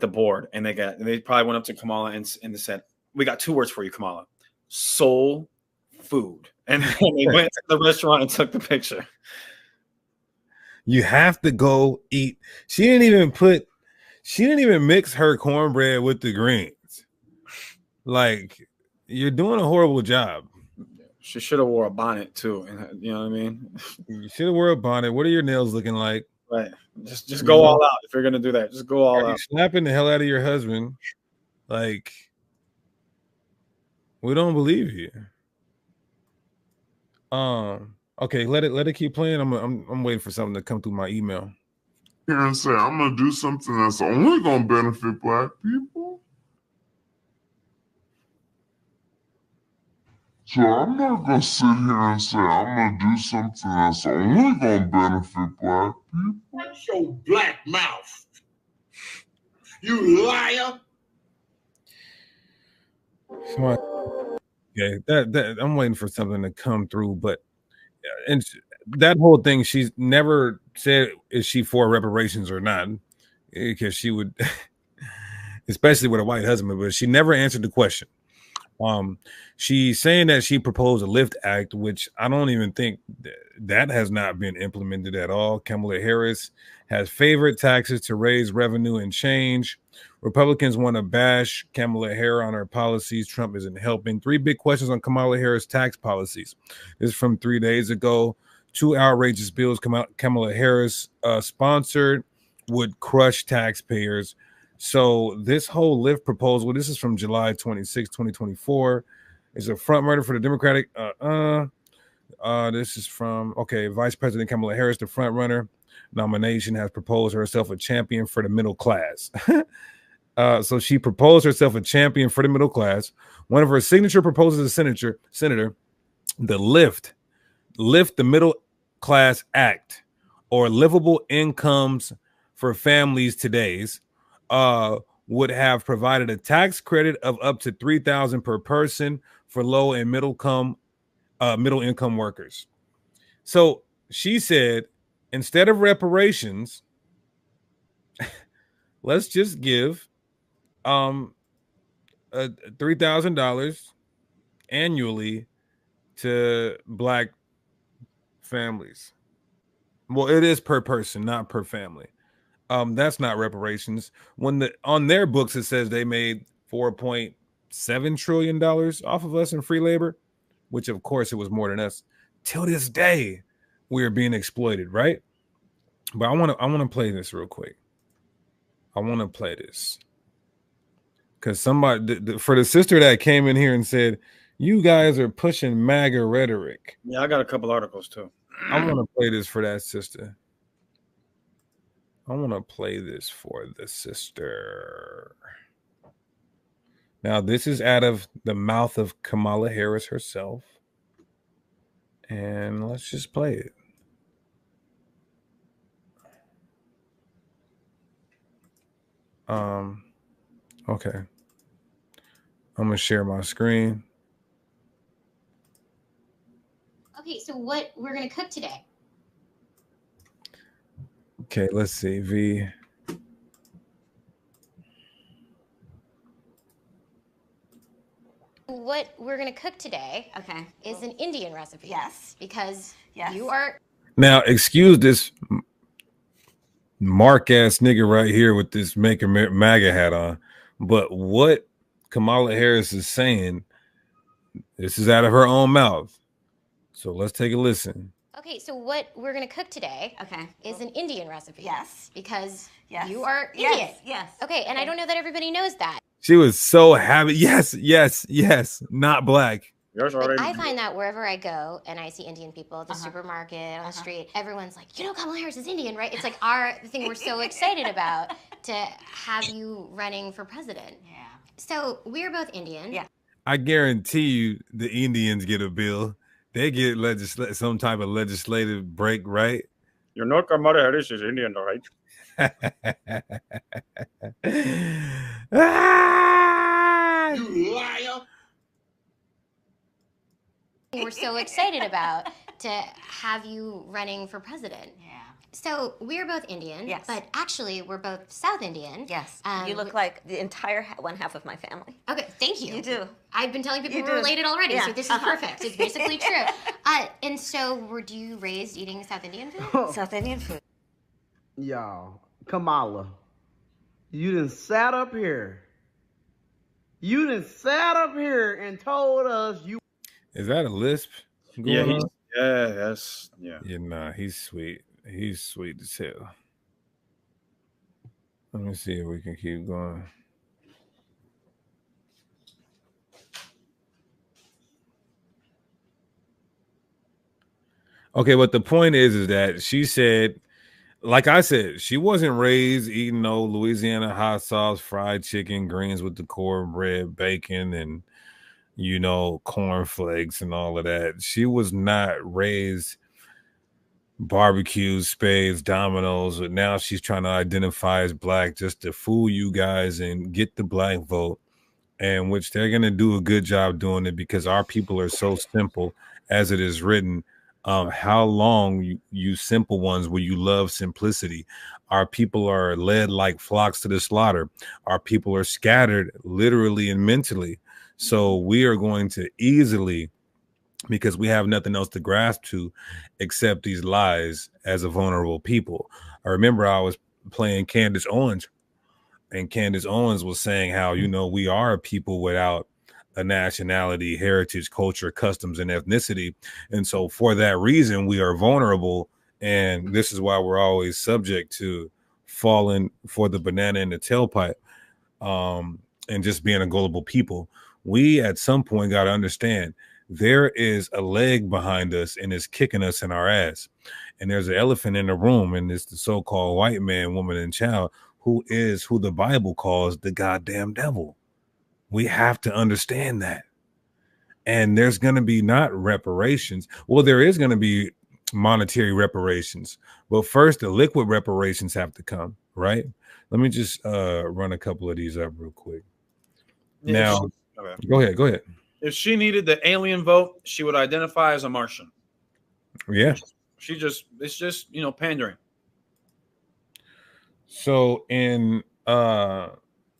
board, and they probably went up to Kamala and they said, "We got 2 words for you, Kamala: soul food." And they went to the restaurant and took the picture. You have to go eat. She didn't even mix her cornbread with the greens. Like, you're doing a horrible job. She should have wore a bonnet too. You know what I mean? You should have wore a bonnet. What are your nails looking like? Right. Just go all out if you're gonna do that. Just go all out. Slapping the hell out of your husband. Like, we don't believe you. Okay, let it keep playing. I'm waiting for something to come through my email. Here and say I'm gonna do something that's only gonna benefit black people. So I'm not gonna sit here and say I'm gonna do something that's only gonna benefit black people. Shut your black mouth, you liar! Okay, that I'm waiting for something to come through, but and that whole thing, she's never said is she for reparations or not, because she would, especially with a white husband, but she never answered the question. She's saying that she proposed a LIFT Act, which I don't even think that has not been implemented at all. Kamala Harris has favored taxes to raise revenue and change. Republicans want to bash Kamala Harris on her policies. Trump isn't helping. 3 big questions on Kamala Harris tax policies. This is from 3 days ago. 2 outrageous bills Kamala Harris sponsored would crush taxpayers. So this whole LIFT proposal, this is from July 26, 2024, is a front runner for the Democratic. This is from, Vice President Kamala Harris, the front runner nomination, has proposed herself a champion for the middle class. So she proposed herself a champion for the middle class. One of her signature proposals as senator, the LIFT the Middle Class Act, or Livable Incomes for Families Today's, would have provided a tax credit of up to $3,000 per person for low and middle income workers. So she said, instead of reparations, let's just give $3,000 annually to black families. Well, it is per person, not per family. That's not reparations. When on their books it says they made $4.7 trillion off of us in free labor, which of course it was more than us. Till this day, we are being exploited, right? But I want to play this real quick. I want to play this because somebody, for the sister that came in here and said, "You guys are pushing MAGA rhetoric." Yeah, I got a couple articles too. I want to play this for that sister. I want to play this for the sister. Now, this is out of the mouth of Kamala Harris herself. And let's just play it. Okay. I'm going to share my screen. Okay, so what we're going to cook today? Okay, let's see. V. What we're going to cook today, is an Indian recipe. Yes, because you are. Now, excuse this mark ass nigga right here with this Maker MAGA hat on, but what Kamala Harris is saying, this is out of her own mouth. So let's take a listen. Okay, so what we're going to cook today, is an Indian recipe. Yes, because you are Indian. Yes. Okay, and I don't know that everybody knows that. She was so happy. Yes, not black. Yours already. I find that wherever I go and I see Indian people at the supermarket, on the street, everyone's like, you know, Kamala Harris is Indian, right? It's like the thing we're so excited about to have you running for president. Yeah. So we're both Indian. Yeah. I guarantee you the Indians get a bill. They get some type of legislative break, right? You know Kamala Harris is Indian, right? You liar. We're so excited about to have you running for president. Yeah. So we're both Indian, Yes. but actually we're both South Indian. Yes. You look like the entire one half of my family. Okay, thank you. You do. I've been telling people You we're do. related already, Yeah. so this is perfect. It's basically true. And so were you raised eating South Indian food? South Indian food. Y'all, Kamala, you done sat up here. You done sat up here and told us you. Is that a lisp? Yeah, going on? Yeah. Yeah, nah, he's sweet. He's sweet as hell. Let me see if we can keep going. Okay, but the point is that she said, like I said, she wasn't raised eating no Louisiana hot sauce, fried chicken, greens with the cornbread, bacon, and cornflakes and all of that. She was not raised barbecues, spades, dominoes, but now she's trying to identify as black just to fool you guys and get the black vote, and which they're going to do a good job doing it because our people are so simple as it is written. How long, you simple ones, will you love simplicity? Our people are led like flocks to the slaughter. Our people are scattered literally and mentally. So we are going to easily, because we have nothing else to grasp to, accept these lies as a vulnerable people. I remember I was playing Candace Owens, and Candace Owens was saying how, we are a people without a nationality, heritage, culture, customs, and ethnicity. And so for that reason, we are vulnerable. And this is why we're always subject to falling for the banana in the tailpipe, and just being a gullible people. We at some point got to understand there is a leg behind us and it's kicking us in our ass. And there's an elephant in the room, and it's the so-called white man, woman, and child who the Bible calls the goddamn devil. We have to understand that. And there's going to be not reparations. Well, there is going to be monetary reparations, but first the liquid reparations have to come, right? Let me just run a couple of these up real quick. Now, go ahead. If she needed the alien vote, she would identify as a Martian. Yeah. It's just pandering. So in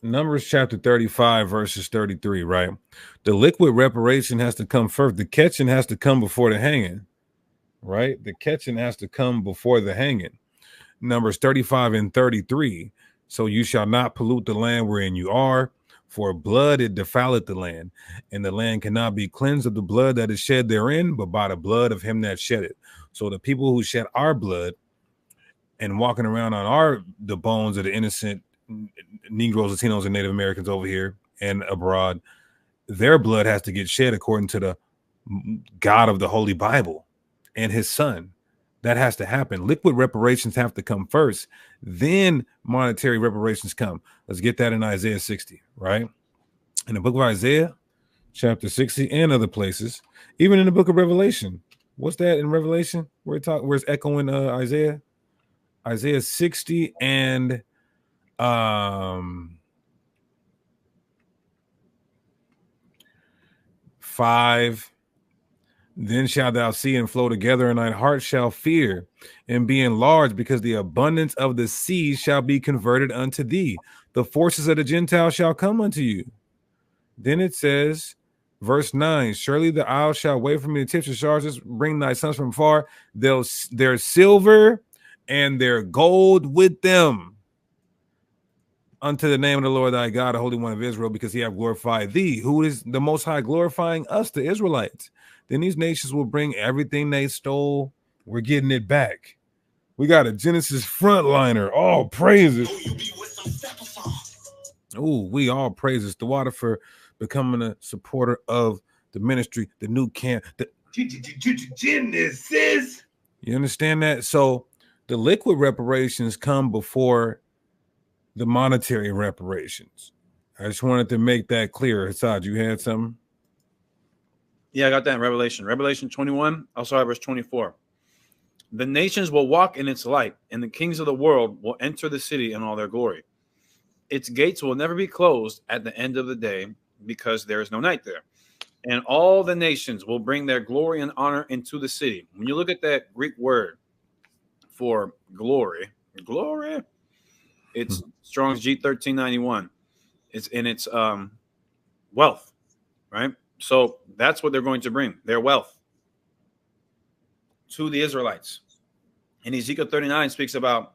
Numbers chapter 35 verses 33, right? The liquid reparation has to come first. The catching has to come before the hanging, right? The catching has to come before the hanging. Numbers 35 and 33. So you shall not pollute the land wherein you are, for blood it defileth the land, and the land cannot be cleansed of the blood that is shed therein, but by the blood of him that shed it. So the people who shed our blood and walking around on the bones of the innocent Negroes, Latinos, and Native Americans over here and abroad, their blood has to get shed according to the God of the Holy Bible and his son. That has to happen. Liquid reparations have to come first, then monetary reparations come. Let's get that in Isaiah 60, right? In the book of Isaiah, chapter 60, and other places, even in the book of Revelation. What's that in Revelation? Where's echoing Isaiah? Isaiah 60 and 5. Then shalt thou see and flow together, and thine heart shall fear and be enlarged, because the abundance of the sea shall be converted unto thee. The forces of the Gentiles shall come unto you. Then it says, verse 9, surely the isles shall wait for me to tips and charges, bring thy sons from far, their silver and their gold with them, unto the name of the Lord thy God, the Holy One of Israel, because he hath glorified thee. Who is the Most High glorifying us, the Israelites? Then these nations will bring everything they stole. We're getting it back. We got a Genesis frontliner. All praises. Oh, we all praises the water for becoming a supporter of the ministry, the new camp. Genesis. You understand that? So the liquid reparations come before the monetary reparations. I just wanted to make that clear. Hassad, you had something? Yeah, I got that in Revelation. Revelation 21, I'll start verse 24. The nations will walk in its light, and the kings of the world will enter the city in all their glory. Its gates will never be closed at the end of the day, because there is no night there. And all the nations will bring their glory and honor into the city. When you look at that Greek word for glory, it's Strong's G1391. It's in its wealth, right? So that's what they're going to bring, their wealth, to the Israelites. And Ezekiel 39 speaks about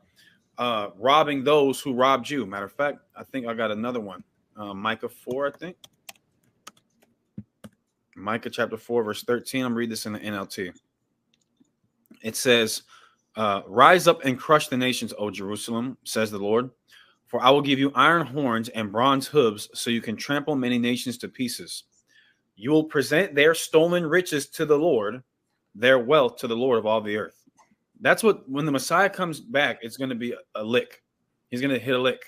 robbing those who robbed you. Matter of fact, I think I got another one. Micah 4, I think. Micah chapter 4, verse 13. I'm reading this in the NLT. It says, rise up and crush the nations, O Jerusalem, says the Lord. For I will give you iron horns and bronze hooves, so you can trample many nations to pieces. You will present their stolen riches to the Lord, their wealth to the Lord of all the earth. That's what, when the Messiah comes back, it's going to be a lick. He's going to hit a lick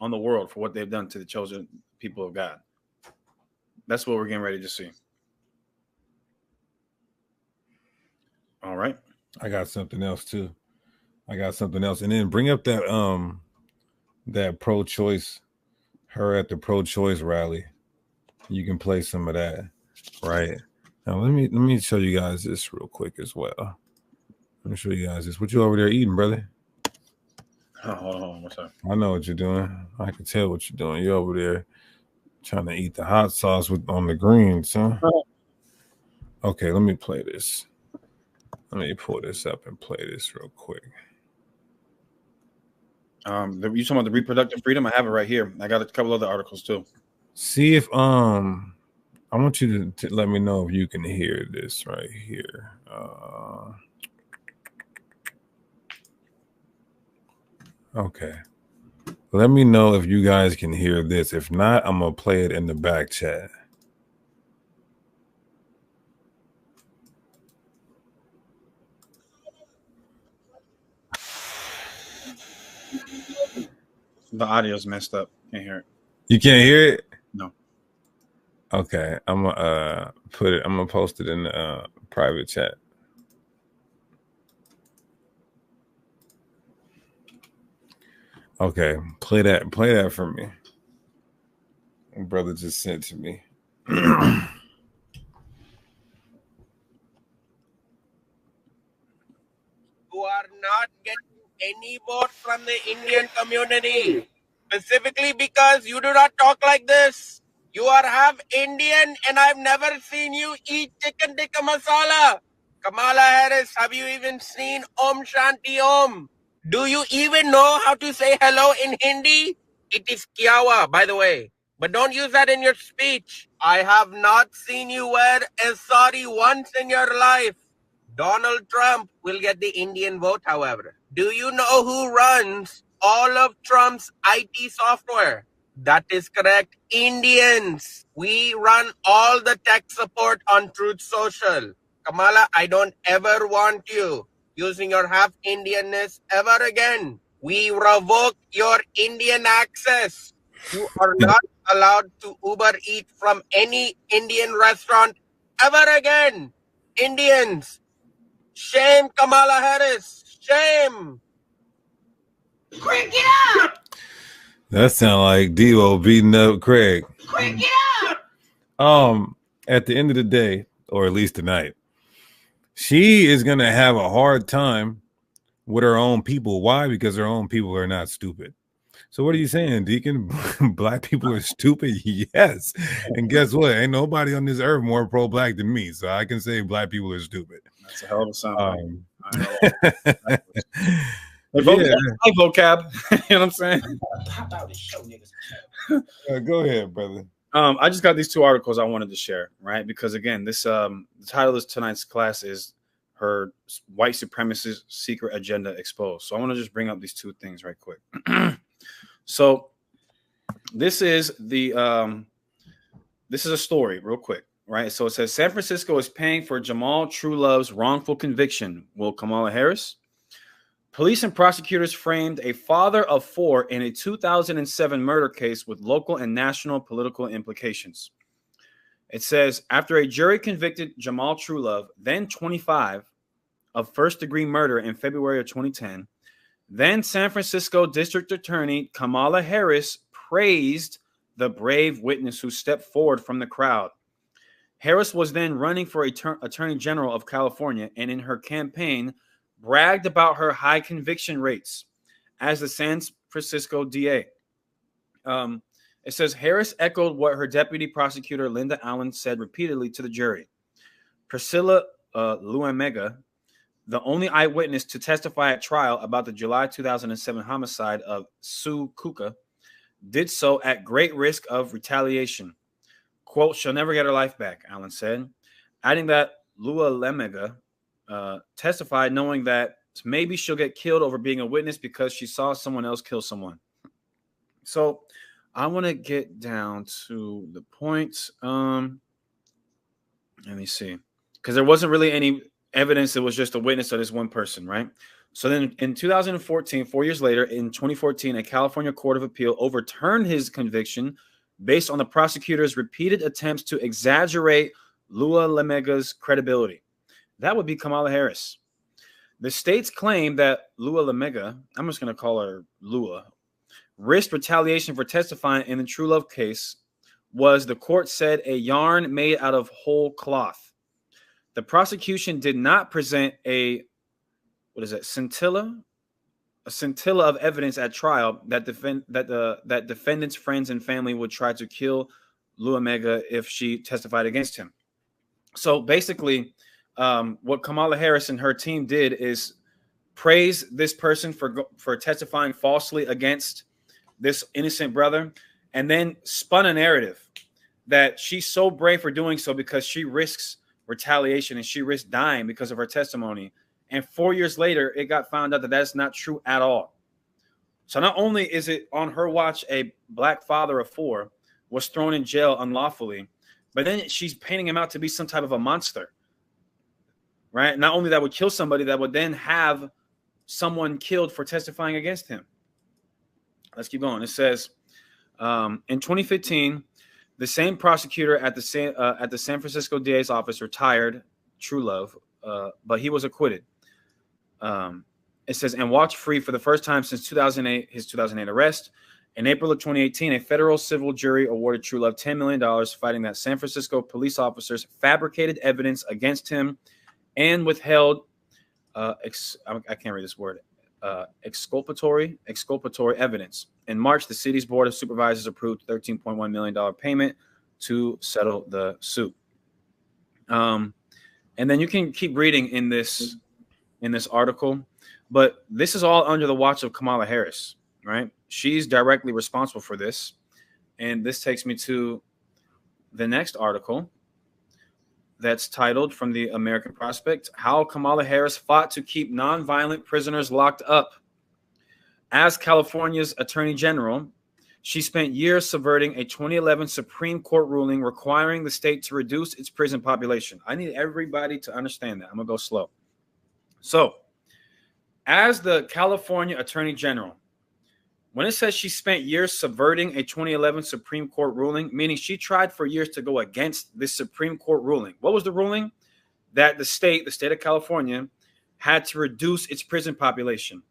on the world for what they've done to the chosen people of God. That's what we're getting ready to see. All right. I got something else too. And then bring up that that pro-choice, her at the pro-choice rally. You can play some of that, right? Now let me show you guys this real quick as well. Let me show you guys this. What you over there eating, brother? Oh, hold on. What's up? I know what you're doing. I can tell what you're doing. You're over there trying to eat the hot sauce on the greens, huh? Okay, let me play this. Let me pull this up and play this real quick. You talking about the reproductive freedom? I have it right here. I got a couple other articles too. See if I want you to let me know if you can hear this right here. Okay. Let me know if you guys can hear this. If not, I'm gonna play it in the back chat. The audio's messed up. Can't hear it. You can't hear it? No. Okay, I'm gonna I'm gonna post it in the private chat. Okay, play that for me. My brother just sent to me. Who are not getting any votes from the Indian community, specifically because you do not talk like this. You are half Indian, and I've never seen you eat chicken tikka masala. Kamala Harris, have you even seen Om Shanti Om? Do you even know how to say hello in Hindi? It is Kyawa, by the way. But don't use that in your speech. I have not seen you wear a sari once in your life. Donald Trump will get the Indian vote, however. Do you know who runs all of Trump's IT software? That is correct. Indians. We run all the tech support on Truth Social. Kamala, I don't ever want you using your half Indianness ever again. We revoke your Indian access. You are not allowed to Uber eat from any Indian restaurant ever again. Indians. Shame, Kamala Harris. Shame. Crank it up! That sound like Devo beating up Craig. Crank it up! At the end of the day, or at least tonight, she is gonna have a hard time with her own people. Why? Because her own people are not stupid. So what are you saying, Deacon? Black people are stupid? Yes. And guess what? Ain't nobody on this earth more pro-black than me. So I can say black people are stupid. That's a hell of a sound. Vocab. You know what I'm saying? Go ahead, brother. I just got these two articles I wanted to share, right? Because again, this the title of tonight's class is "Her White Supremacist Secret Agenda Exposed." So I want to just bring up these two things right quick. So this is the this is a story, real quick, right? So it says San Francisco is paying for Jamal Truelove's wrongful conviction. Will Kamala Harris? Police and prosecutors framed a father of 4 in a 2007 murder case with local and national political implications. It says, after a jury convicted Jamal Truelove, then 25, of first-degree murder in February of 2010, then San Francisco District Attorney Kamala Harris praised the brave witness who stepped forward from the crowd. Harris was then running for Attorney General of California, and in her campaign, bragged about her high conviction rates as the San Francisco DA. It says Harris echoed what her deputy prosecutor Linda Allen said repeatedly to the jury. Priscilla Luemega, the only eyewitness to testify at trial about the July 2007 homicide of Sue Kuka, did so at great risk of retaliation. Quote, she'll never get her life back, Allen said, adding that Luemega testified knowing that maybe she'll get killed over being a witness because she saw someone else kill someone. So I want to get down to the points. Let me see. Because there wasn't really any evidence. It was just a witness of this one person, right? So then in 2014, 4 years later, in 2014, a California Court of Appeal overturned his conviction based on the prosecutor's repeated attempts to exaggerate Luemega's credibility. That would be Kamala Harris. The state's claim that Luemega, I'm just going to call her Lua, risked retaliation for testifying in the Truelove case was, the court said, a yarn made out of whole cloth. The prosecution did not present a scintilla of evidence at trial that defendant's friends and family would try to kill Luemega if she testified against him. So basically, what Kamala Harris and her team did is praise this person for testifying falsely against this innocent brother, and then spun a narrative that she's so brave for doing so because she risks retaliation and she risks dying because of her testimony. And 4 years later, it got found out that that's not true at all. So not only is it on her watch a black father of 4 was thrown in jail unlawfully, but then she's painting him out to be some type of a monster, right? Not only that would kill somebody, that would then have someone killed for testifying against him. Let's keep going. It says, in 2015, the same prosecutor at the San Francisco DA's office retired Truelove, but he was acquitted. It says, and walked free for the first time since 2008, his 2008 arrest. In April of 2018, a federal civil jury awarded Truelove $10 million, fighting that San Francisco police officers fabricated evidence against him and withheld, I can't read this word, exculpatory evidence. In March, the city's board of supervisors approved $13.1 million payment to settle the suit. And then you can keep reading in this article, but this is all under the watch of Kamala Harris, right? She's directly responsible for this. And this takes me to the next article that's titled from the American Prospect, How Kamala Harris Fought to Keep Nonviolent Prisoners Locked Up. As California's Attorney General, she spent years subverting a 2011 Supreme Court ruling requiring the state to reduce its prison population. I need everybody to understand that. I'm going to go slow. So, as the California Attorney General, when it says she spent years subverting a 2011 Supreme Court ruling, meaning she tried for years to go against this Supreme Court ruling. What was the ruling? That the state of California, had to reduce its prison population.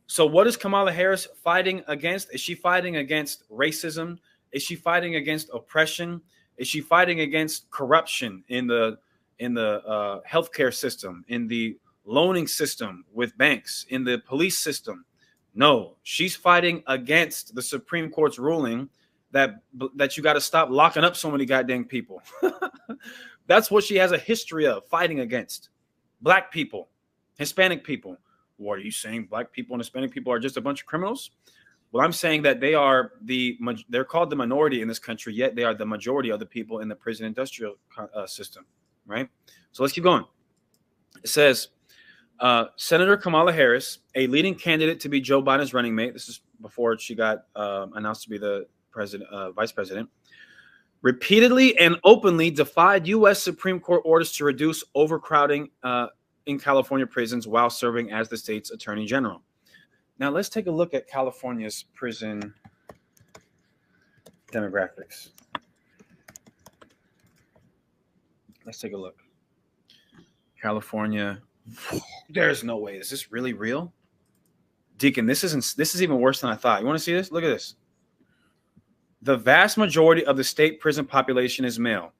So what is Kamala Harris fighting against? Is she fighting against racism? Is she fighting against oppression? Is she fighting against corruption in the healthcare system, in the loaning system with banks, in the police system? No, she's fighting against the Supreme Court's ruling that you got to stop locking up so many goddamn people. That's what she has a history of fighting against. Black people, Hispanic people. What are you saying? Black people and Hispanic people are just a bunch of criminals? Well, I'm saying that they're called the minority in this country, yet they are the majority of the people in the prison industrial system, right? So let's keep going. It says, Senator Kamala Harris, a leading candidate to be Joe Biden's running mate. This is before she got announced to be the vice president. repeatedly and openly defied U.S. Supreme Court orders to reduce overcrowding in California prisons while serving as the state's attorney general. Now, let's take a look at California's prison demographics. Let's take a look. California. There's no way. Is this really real? Deacon, this is even worse than I thought. You want to see this? Look at this. The vast majority of the state prison population is male.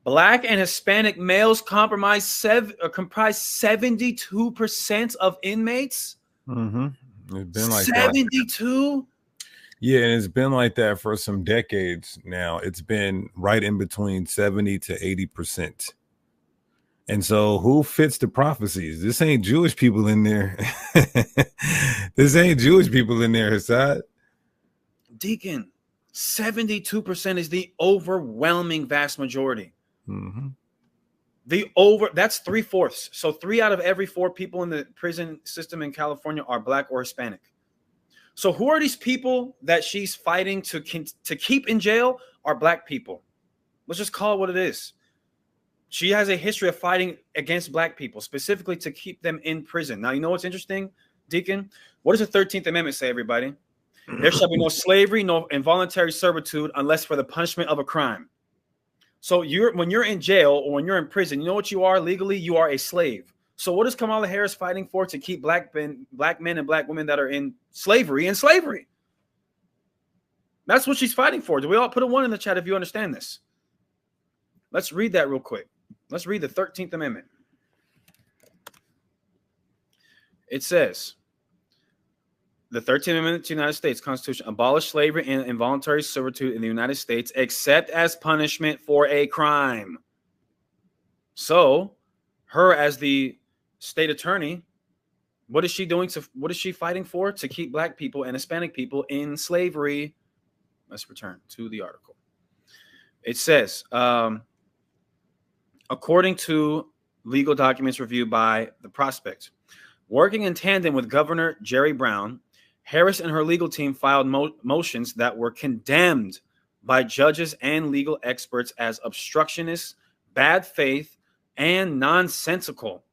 Black and Hispanic males comprise 72% of inmates. Mm-hmm. It's been like 72. Yeah, and it's been like that for some decades now. It's been right in between 70 to 80%. And so who fits the prophecies? This ain't Jewish people in there. This ain't Jewish people in there, Hassad. Deacon, 72% is the overwhelming vast majority. Mm-hmm. That's 3/4. So 3 out of every 4 people in the prison system in California are Black or Hispanic. So who are these people that she's fighting to keep in jail? Are Black people. Let's just call it what it is. She has a history of fighting against Black people, specifically to keep them in prison. Now, you know what's interesting, Deacon? What does the 13th Amendment say, everybody? There shall be no slavery, no involuntary servitude, unless for the punishment of a crime. So when you're in jail or when you're in prison, you know what you are legally? You are a slave. So what is Kamala Harris fighting for? To keep black men and Black women that are in slavery. That's what she's fighting for. Do we all put a 1 in the chat if you understand this? Let's read that real quick. Let's read the 13th Amendment. It says, the 13th Amendment to the United States Constitution abolished slavery and involuntary servitude in the United States except as punishment for a crime. So, her as the state attorney, what is she doing? What is she fighting for? To keep Black people and Hispanic people in slavery. Let's return to the article. It says, according to legal documents reviewed by The Prospect, working in tandem with Governor Jerry Brown, Harris and her legal team filed motions that were condemned by judges and legal experts as obstructionist, bad faith, and nonsensical.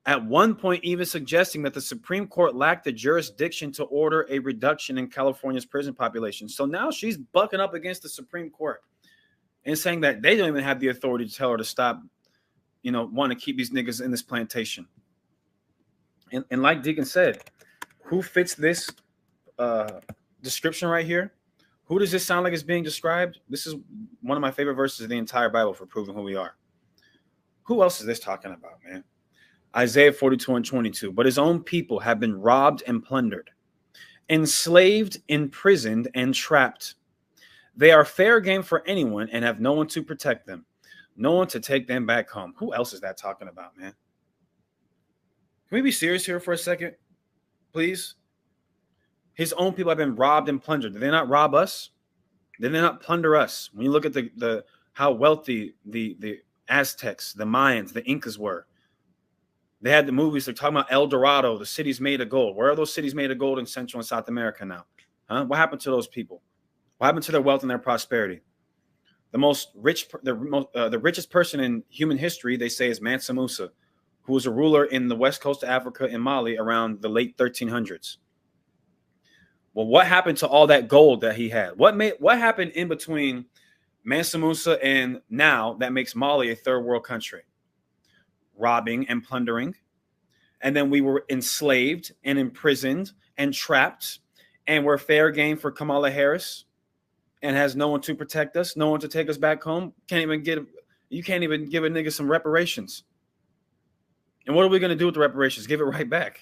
At one point, even suggesting that the Supreme Court lacked the jurisdiction to order a reduction in California's prison population. So now she's bucking up against the Supreme Court and saying that they don't even have the authority to tell her to stop, want to keep these niggas in this plantation. And like Deacon said, who fits this description right here? Who does this sound like is being described? This is one of my favorite verses of the entire Bible for proving who we are. Who else is this talking about, man? Isaiah 42:22. But his own people have been robbed and plundered, enslaved, imprisoned, and trapped. They are fair game for anyone and have no one to protect them, no one to take them back home. Who else is that talking about, man? Can we be serious here for a second, please? His own people have been robbed and plundered. Did they not rob us? Did they not plunder us? When you look at the how wealthy the Aztecs, the Mayans, the Incas were. They had the movies. They're talking about El Dorado, the cities made of gold. Where are those cities made of gold in Central and South America now? Huh? What happened to those people? What happened to their wealth and their prosperity? The richest person in human history, they say, is Mansa Musa, who was a ruler in the west coast of Africa in Mali around the late 1300s. Well, what happened to all that gold that he had? What happened in between Mansa Musa and now that makes Mali a third world country? Robbing and plundering. And then we were enslaved and imprisoned and trapped, and we're fair game for Kamala Harris and has no one to protect us, no one to take us back home. You can't even give a nigga some reparations. And what are we going to do with the reparations? Give it right back.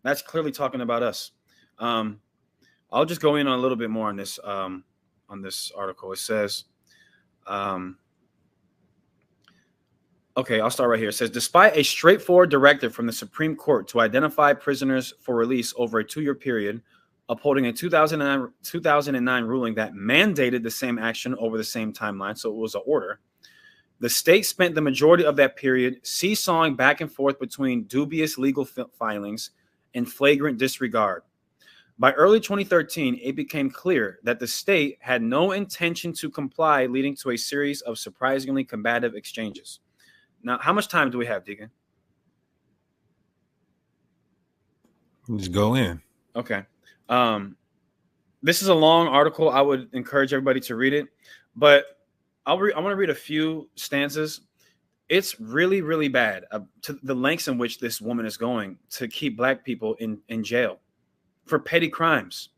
That's clearly talking about us. I'll just go in on a little bit more on this article. It says, okay, I'll start right here. It says, despite a straightforward directive from the Supreme Court to identify prisoners for release over a 2-year period, upholding a 2009 ruling that mandated the same action over the same timeline, so it was an order, the state spent the majority of that period seesawing back and forth between dubious legal filings and flagrant disregard. By early 2013, it became clear that the state had no intention to comply, leading to a series of surprisingly combative exchanges. Now, how much time do we have, Deacon? Just go in. Okay. This is a long article. I would encourage everybody to read it, but I want to read a few stanzas. It's really, really bad to the lengths in which this woman is going to keep Black people in jail for petty crimes.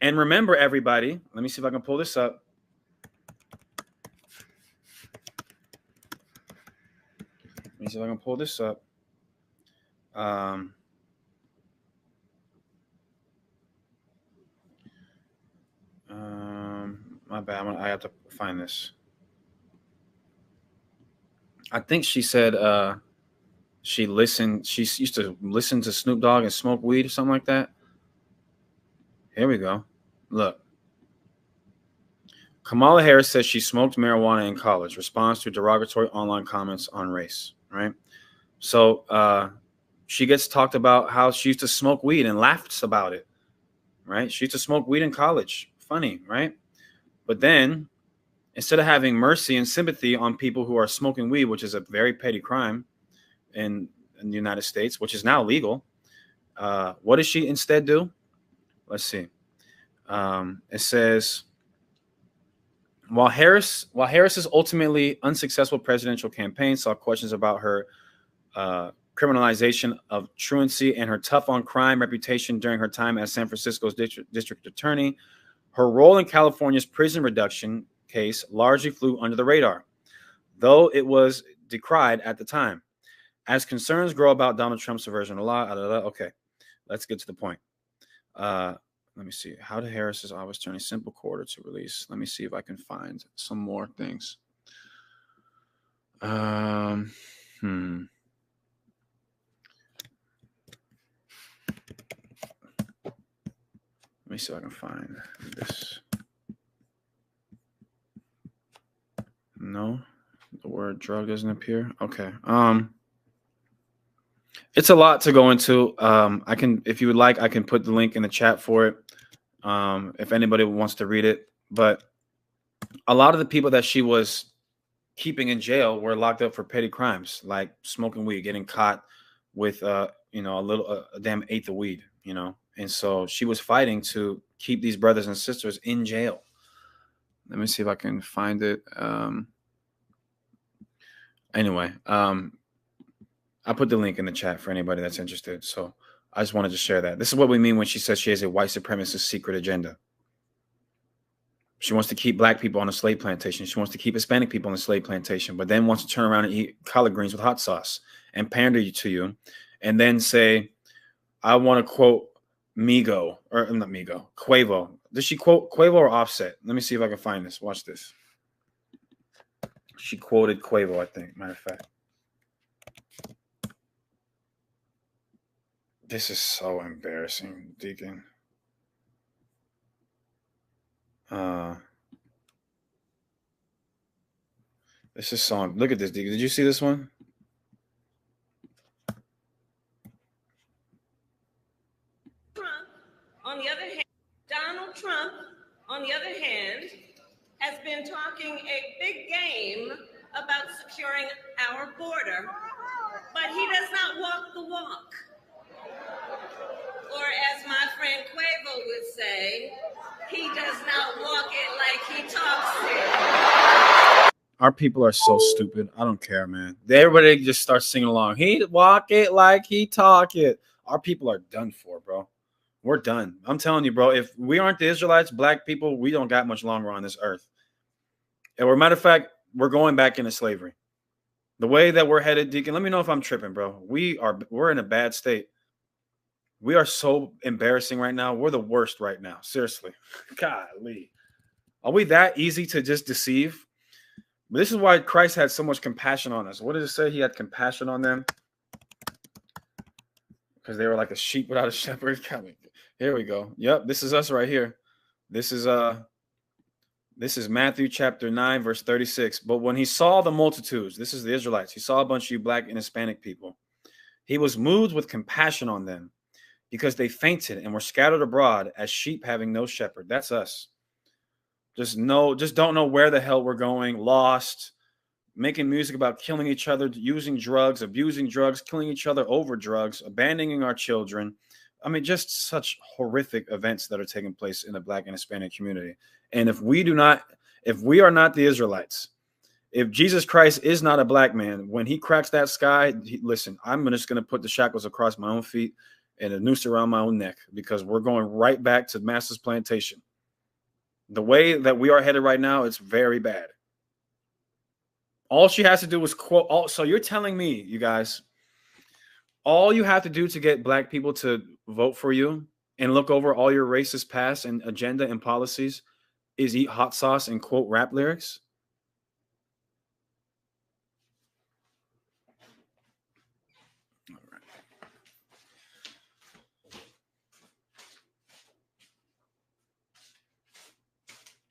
And remember, everybody, let me see if I can pull this up. Let me see if I can pull this up. My bad. I have to find this. I think she said she used to listen to Snoop Dogg and smoke weed or something like that. Here we go. Look. Kamala Harris says she smoked marijuana in college, responds to derogatory online comments on race, right? So she gets talked about how she used to smoke weed and laughs about it, right? She used to smoke weed in college. Funny, right? But then instead of having mercy and sympathy on people who are smoking weed, which is a very petty crime in the United States, which is now legal, what does she instead do? Let's see. It says, while Harris's ultimately unsuccessful presidential campaign saw questions about her criminalization of truancy and her tough on crime reputation during her time as San Francisco's district attorney, her role in California's prison reduction case largely flew under the radar, though it was decried at the time. As concerns grow about Donald Trump's subversion of law, okay, let's get to the point. Let me see. How did Harris's office turn a simple quarter to release? Let me see if I can find some more things. Let me see if I can find this. No, the word drug doesn't appear. Okay. It's a lot to go into. I can, if you would like, I can put the link in the chat for it. If anybody wants to read it. But a lot of the people that she was keeping in jail were locked up for petty crimes, like smoking weed, getting caught with, a damn eighth of weed, And so she was fighting to keep these brothers and sisters in jail. Let me see if I can find it. Anyway, I put the link in the chat for anybody that's interested. So I just wanted to share that. This is what we mean when she says she has a white supremacist secret agenda. She wants to keep Black people on a slave plantation. She wants to keep Hispanic people on the slave plantation, but then wants to turn around and eat collard greens with hot sauce and pander to you, and then say, I want to quote Migo, or not Migo, Quavo. Does she quote Quavo or Offset? Let me see if I can find this. Watch this. She quoted Quavo, I think, matter of fact. This is so embarrassing, Deacon. This is so. Look at this, Deacon. Did you see this one? On the other hand, Donald Trump, on the other hand, has been talking a big game about securing our border, but he does not walk the walk. Or as my friend Quavo would say, he does not walk it like he talks it. Our people are so stupid. I don't care, man. Everybody just starts singing along. He walk it like he talk it. Our people are done for, bro. We're done. I'm telling you, bro. If we aren't the Israelites, Black people, we don't got much longer on this earth. And as a matter of fact, we're going back into slavery. The way that we're headed, Deacon, let me know if I'm tripping, bro. We're in a bad state. We are so embarrassing right now. We're the worst right now. Seriously. Golly. Are we that easy to just deceive? But this is why Christ had so much compassion on us. What did it say? He had compassion on them because they were like a sheep without a shepherd. Here we go. Yep, this is us right here. This is Matthew chapter 9, verse 36. But when he saw the multitudes, this is the Israelites, he saw a bunch of you Black and Hispanic people. He was moved with compassion on them because they fainted and were scattered abroad as sheep having no shepherd. That's us. Just don't know where the hell we're going, lost, making music about killing each other, using drugs, abusing drugs, killing each other over drugs, abandoning our children. I mean, just such horrific events that are taking place in the Black and Hispanic community. And if we are not the Israelites, if Jesus Christ is not a black man, when he cracks that sky, listen, I'm just going to put the shackles across my own feet and a noose around my own neck, because we're going right back to Master's plantation. The way that we are headed right now, it's very bad. All she has to do is quote. So you're telling me, you guys, all you have to do to get black people to vote for you and look over all your racist past and agenda and policies is eat hot sauce and quote rap lyrics? All right.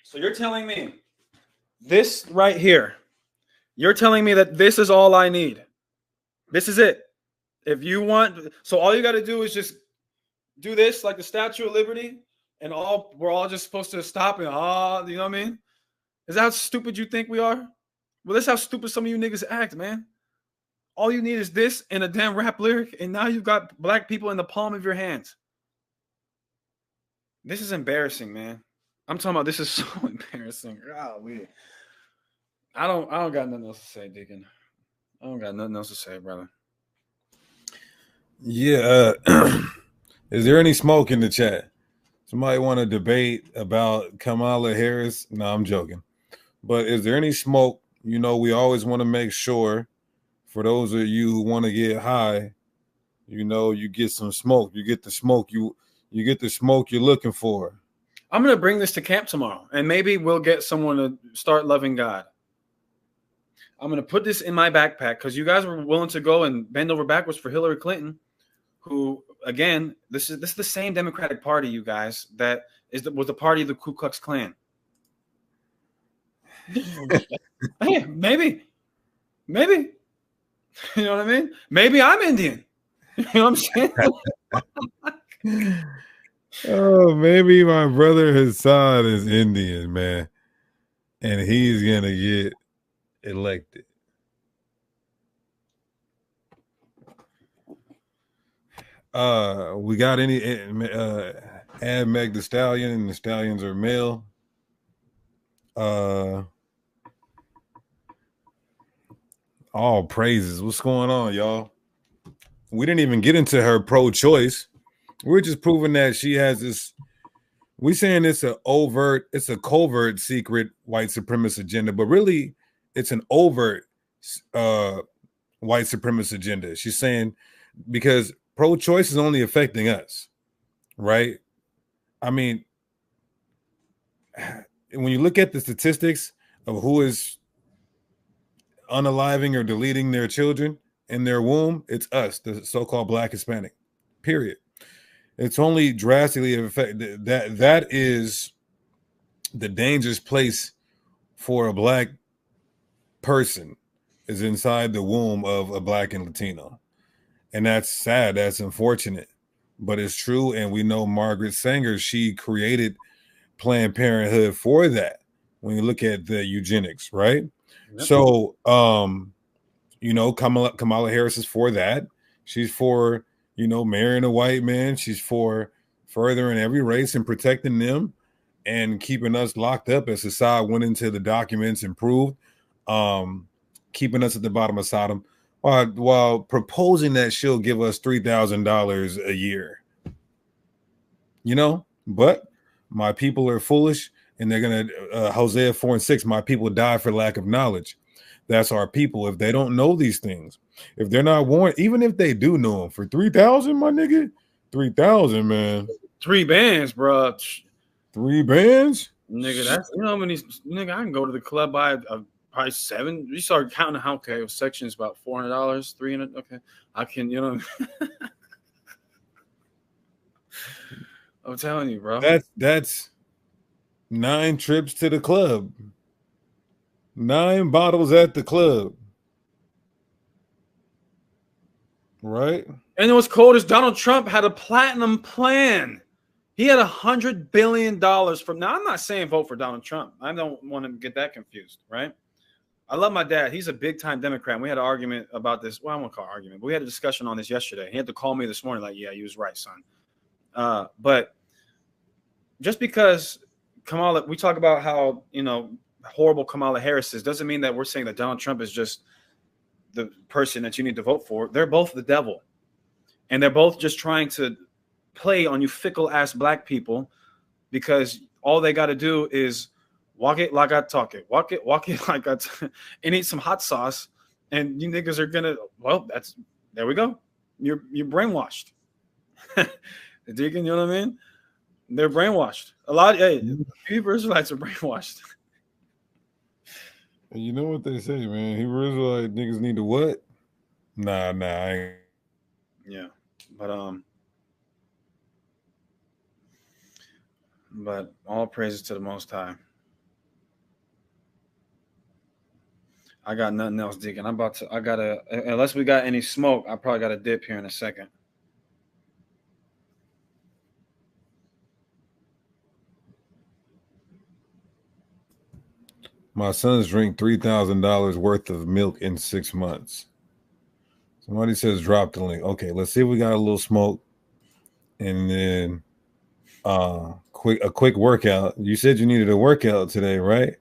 So you're telling me this right here, you're telling me that this is all I need. This is it. If you want, so all you got to do is just do this, like the Statue of Liberty, and we're all just supposed to stop and you know what I mean? Is that how stupid you think we are? Well, that's how stupid some of you niggas act, man. All you need is this and a damn rap lyric, and now you've got black people in the palm of your hands. This is embarrassing, man. I'm talking about this is so embarrassing. Golly. I don't got nothing else to say, Deacon. I don't got nothing else to say, brother. Yeah. Is there any smoke in the chat? Somebody want to debate about Kamala Harris? No, I'm joking. But is there any smoke? You know, we always want to make sure, for those of you who want to get high, you know, you get some smoke. You get the smoke you get the smoke you're looking for. I'm going to bring this to camp tomorrow, and maybe we'll get someone to start loving God. I'm going to put this in my backpack because you guys were willing to go and bend over backwards for Hillary Clinton, who, again, this is the same Democratic Party, you guys, that was the party of the Ku Klux Klan. Hey, maybe. You know what I mean? Maybe I'm Indian. You know what I'm saying? Oh, maybe my brother Hassan is Indian, man, and he's gonna get elected. We got any add Meg the Stallion, and the Stallions are male. All praises. What's going on, y'all? We didn't even get into her pro-choice. We're just proving that she has this. We saying it's a covert secret white supremacist agenda, but really it's an overt white supremacist agenda. She's saying because pro-choice is only affecting us, right? I mean, when you look at the statistics of who is unaliving or deleting their children in their womb, it's us, the so-called Black Hispanic, period. It's only drastically affected. That is the dangerous place for a Black person, is inside the womb of a Black and Latino. And that's sad. That's unfortunate. But it's true. And we know Margaret Sanger, she created Planned Parenthood for that. When you look at the eugenics, right? Yep. So, you know, Kamala Harris is for that. She's for, you know, marrying a white man. She's for furthering every race and protecting them and keeping us locked up as Assad went into the documents and proved, keeping us at the bottom of Sodom, while proposing that she'll give us $3,000 a year. You know, but my people are foolish, and they're going to, Hosea 4:6, my people die for lack of knowledge. That's our people. If they don't know these things, if they're not warned, even if they do know them, for 3,000, my nigga, 3,000, man. 3 bands, bro. 3 bands? Nigga, that's, you know how many, nigga, I can go to the club by probably 7. You start counting how, okay, section is about $400, $300, okay. I can, you know. I'm telling you, bro. That's 9 trips to the club. 9 bottles at the club. Right. And what's cold is Donald Trump had a platinum plan. He had $100 billion from. Now, I'm not saying vote for Donald Trump. I don't want to get that confused, right? I love my dad. He's a big-time Democrat. And we had an argument about this. Well, I won't call it argument, but we had a discussion on this yesterday. He had to call me this morning like, yeah, you was right, son. But just because Kamala, we talk about how, horrible Kamala Harris is, doesn't mean that we're saying that Donald Trump is just the person that you need to vote for. They're both the devil. And they're both just trying to play on you fickle-ass black people because all they got to do is walk it like I talk it. Walk it like I and eat some hot sauce. And you niggas are going to, there we go. You're brainwashed. Deacon, you know what I mean? They're brainwashed. Hebrew Israelites are brainwashed. And you know what they say, man? Hebrew Israelite niggas need to what? Nah, I ain't. Yeah. But all praises to the Most High. I got nothing else, Deacon. Unless we got any smoke, I probably got a dip here in a second. My sons drink $3,000 worth of milk in 6 months. Somebody says drop the link. Okay, let's see if we got a little smoke. And then a quick workout. You said you needed a workout today, right?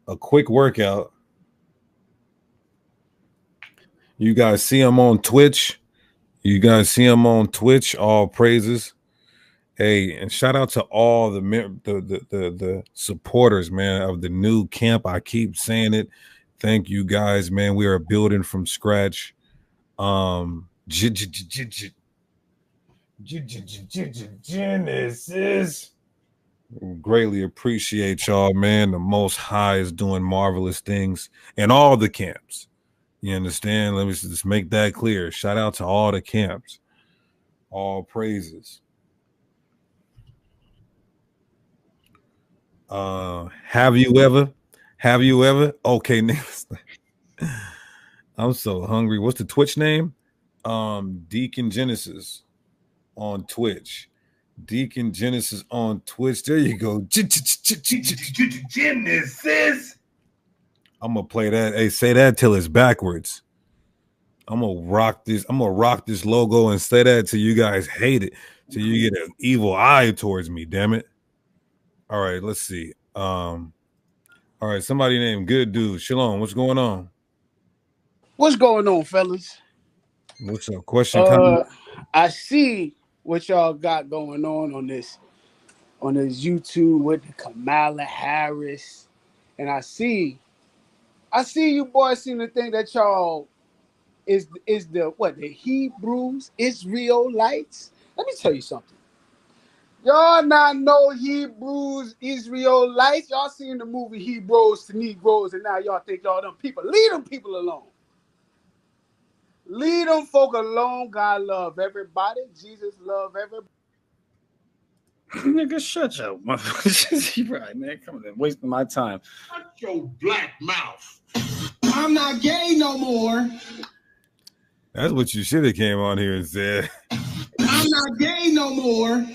A quick workout. You guys see him on Twitch. All praises. Hey, and shout out to all the supporters, man, of the new camp. I keep saying it. Thank you guys, man. We are building from scratch. Genesis. Greatly appreciate y'all, man. The Most High is doing marvelous things in all the camps. You understand? Let me just make that clear. Shout out to all the camps. All praises. Have you ever? Okay, niggas. I'm so hungry. What's the Twitch name? Deacon Genesis on Twitch. Deacon Genesis on Twitch. There you go. Genesis. I'm gonna play that. Hey, say that till it's backwards. I'm gonna rock this logo and say that till you guys hate it. Till you get an evil eye towards me, damn it. All right, let's see. All right, somebody named Good Dude. Shalom, what's going on? What's going on, fellas? What's up? Question, comment? I see what y'all got going on this YouTube with the Kamala Harris, and I see you boys seem to think that y'all is the Hebrews, Israelites. Let me tell you something. Y'all not no Hebrews, Israelites. Y'all seen the movie Hebrews to Negroes, and now y'all think y'all them people. Leave them people alone. Leave them folk alone. God love everybody. Jesus love everybody. Nigga, shut your mouth. You right, man. Come on, wasting my time. Shut your black mouth. I'm not gay no more. That's what you should have came on here and said. I'm not gay no more.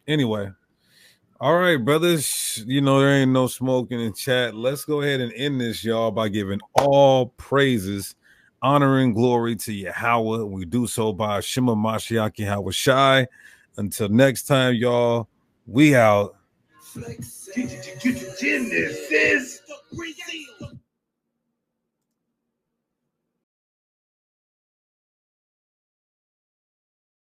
Anyway. All right, brothers. There ain't no smoking in chat. Let's go ahead and end this, y'all, by giving all praises, honor, and glory to Yahweh. We do so by Shema Mashiach Yahweh Shai. Until next time, y'all, we out. Genesis.